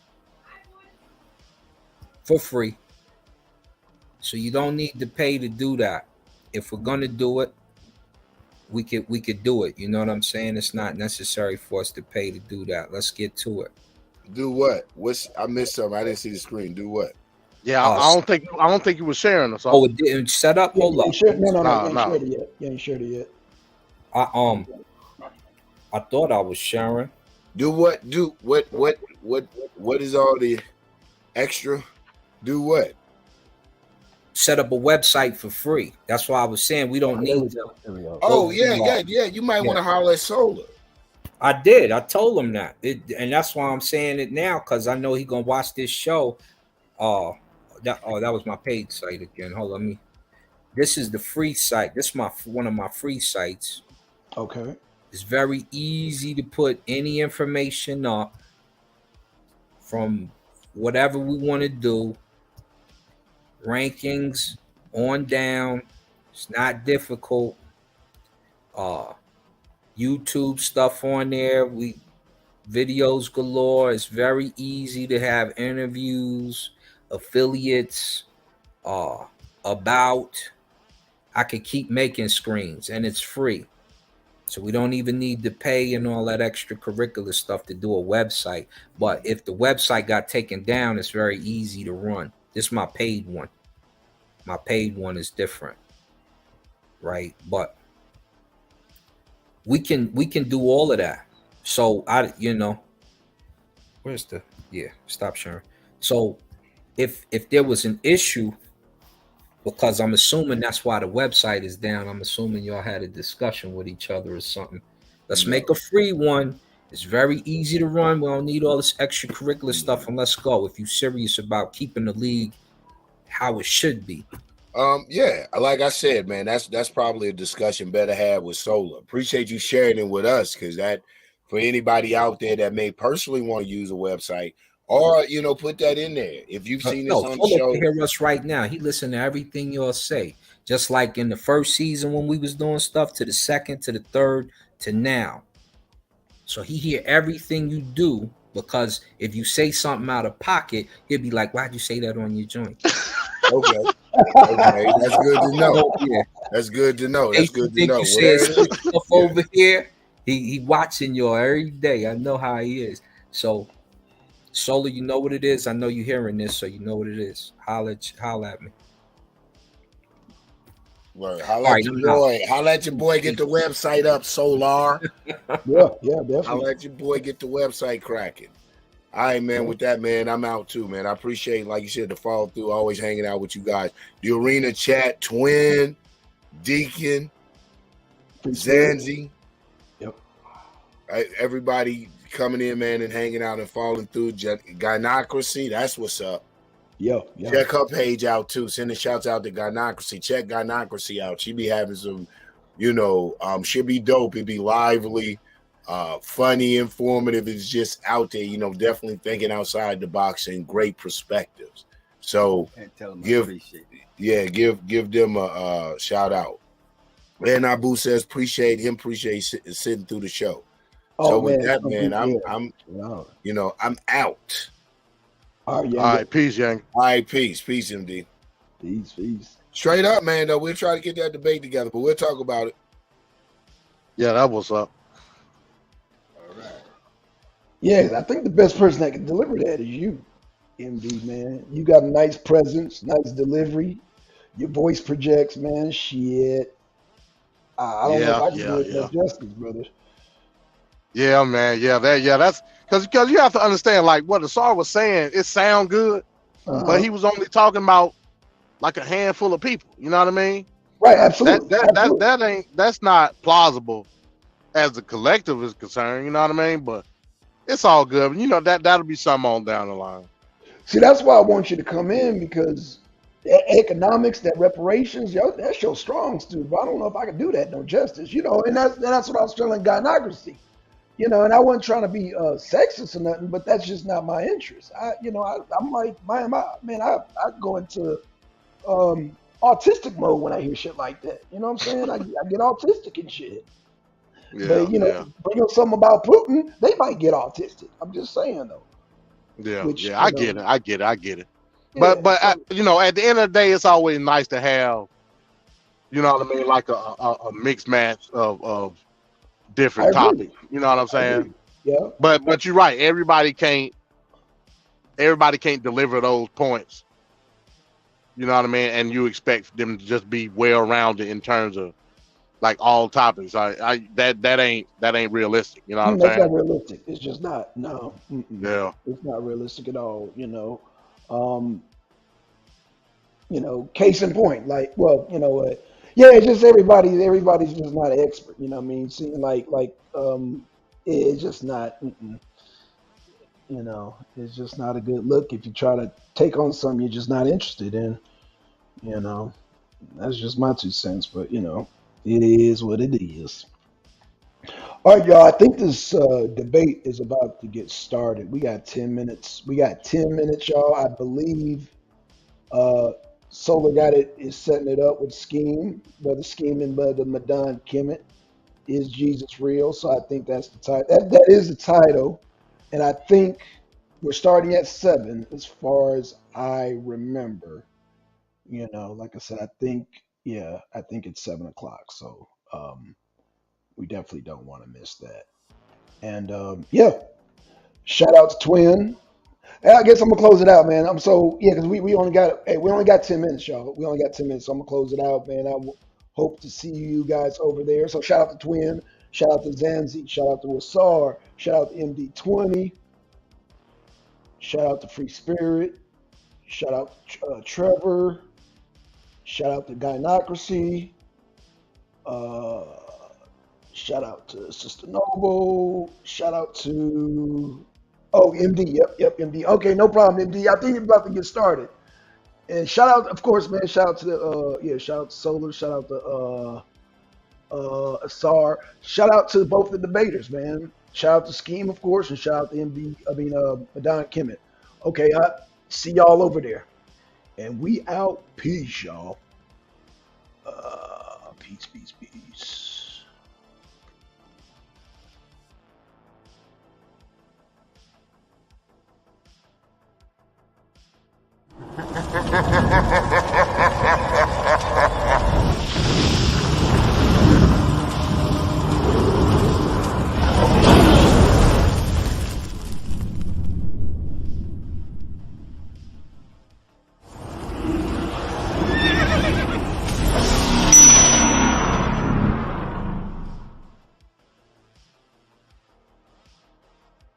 for free. So you don't need to pay to do that. If we're gonna do it, we could do it. You know what I'm saying? It's not necessary for us to pay to do that. Let's get to it. Do what? I missed something. I didn't see the screen. Do what? Yeah, I don't think you were sharing us. Oh, it didn't set up. Hold up. No. You ain't shared it yet. I thought I was sharing. Do what? What is all the extra? Do what? Set up a website for free. That's why I was saying we don't need to. Oh, yeah. You might want to holler at Solar. I did. I told him that. And that's why I'm saying it now, because I know he's going to watch this show. That was my paid site again. Hold on. This is the free site. This is one of my free sites. Okay. It's very easy to put any information up from whatever we want to do. Rankings on down. It's not difficult. YouTube stuff on there. Videos galore. It's very easy to have interviews, affiliates, about. I could keep making screens, and it's free. So we don't even need to pay and all that extracurricular stuff to do a website. But if the website got taken down, it's very easy to run. This is my paid one. My paid one is different, right? But we can do all of that. So stop sharing. So if there was an issue, because I'm assuming that's why the website is down, I'm assuming y'all had a discussion with each other or something. Let's make a free one. It's very easy to run. We don't need all this extracurricular stuff, and let's go. If you're serious about keeping the league how it should be. Yeah, like I said, man, that's probably a discussion better have with Solar. Appreciate you sharing it with us, because that, for anybody out there that may personally want to use a website, or put that in there. If you've seen this on the show, hear us right now. He listened to everything y'all say. Just like in the first season when we was doing stuff, to the second, to the third, to now. So he hear everything you do, because if you say something out of pocket, he'll be like, "Why'd you say that on your joint?" Okay. Okay. That's good to know. So, yeah. That's good to know. In That's case you good to think know. you said Whatever. slick stuff over here, he watching you every day. I know how he is. So, Solar, you know what it is. I know you hearing this, so you know what it is. Holla at me. Well, All right, I'm out. holla at your boy, get the website up, Solar. Yeah, definitely. Holla at your boy, get the website cracking. All right, man. Yeah. With that, man, I'm out too, man. I appreciate, like you said, the follow through, always hanging out with you guys. The arena chat, Twin, Deacon, Zanzi. Yep. Everybody coming in, man, and hanging out and falling through. Gynocracy, that's what's up. Yeah. Check her page out too. Sending shouts out to Gynocracy. Check Gynocracy out. She be having some, she'll be dope. It'd be lively, funny, informative. It's just out there, definitely thinking outside the box and great perspectives. So give them a shout out. And Abu says appreciate sitting through the show. So with that, man, I'm out. All right, All right, peace, Yang. All right, peace, MD. Peace. Straight up, man. Though we'll try to get that debate together, but we'll talk about it. Yeah, that was up. All right. Yeah, I think the best person that can deliver that is you, MD, man. You got a nice presence, nice delivery. Your voice projects, man. Shit. I don't know if I can do it no justice, brother. Yeah, man. That's because you have to understand, like what Asar was saying, it sound good, but he was only talking about like a handful of people. You know what I mean? Right, absolutely. That's not plausible as the collective is concerned. You know what I mean? But it's all good. That'll be something on down the line. See, that's why I want you to come in, because that economics, that reparations, that's your strong suit. But I don't know if I can do that no justice, and that's what I was telling Gynocracy. And I wasn't trying to be sexist or nothing, but that's just not my interest. I'm like, I go into autistic mode when I hear shit like that. You know what I'm saying? I get autistic and shit. But bring up something about Putin, they might get autistic. I'm just saying though. I get it. But at the end of the day, it's always nice to have, you know what I mean, like a mixed match of different topics. You know what I'm saying? Yeah. But you're right. Everybody can't deliver those points. You know what I mean? And you expect them to just be well-rounded in terms of like all topics. That ain't realistic. You know what I'm saying? That's not realistic. It's just not. No. Yeah. It's not realistic at all. Case in point. Like, well, you know what? Yeah, it's just everybody's just not an expert. You know what I mean? See, it's just not. It's just not a good look if you try to take on something you're just not interested in. That's just my 2 cents. But it is what it is. All right, y'all. I think this debate is about to get started. We got 10 minutes. Y'all. I believe Solar is setting it up with Skeem, Brother Skeem and Brother Madon Kemet. Is Jesus real? So I think that's the title. That is the title. And I think we're starting at 7 as far as I remember. Like I said, I think it's 7 o'clock. So we definitely don't want to miss that. And shout out to Twin. I guess I'm gonna close it out, man. Because we only got 10 minutes, y'all. We only got 10 minutes, so I'm gonna close it out, man. Hope to see you guys over there. So shout out to Twin, shout out to Zanzi, shout out to Wasar, shout out to MD20, shout out to Free Spirit, shout out to Trevor, shout out to Gynocracy, shout out to Sister Noble, shout out to MD. Yep, MD. Okay, no problem, MD. I think it's about to get started. And shout out, of course, man. Shout out to shout out to Solar. Shout out to Asar. Shout out to both the debaters, man. Shout out to Skeem, of course, and shout out to Madon Kemet. Okay, I see y'all over there. And we out. Peace, y'all. Peace.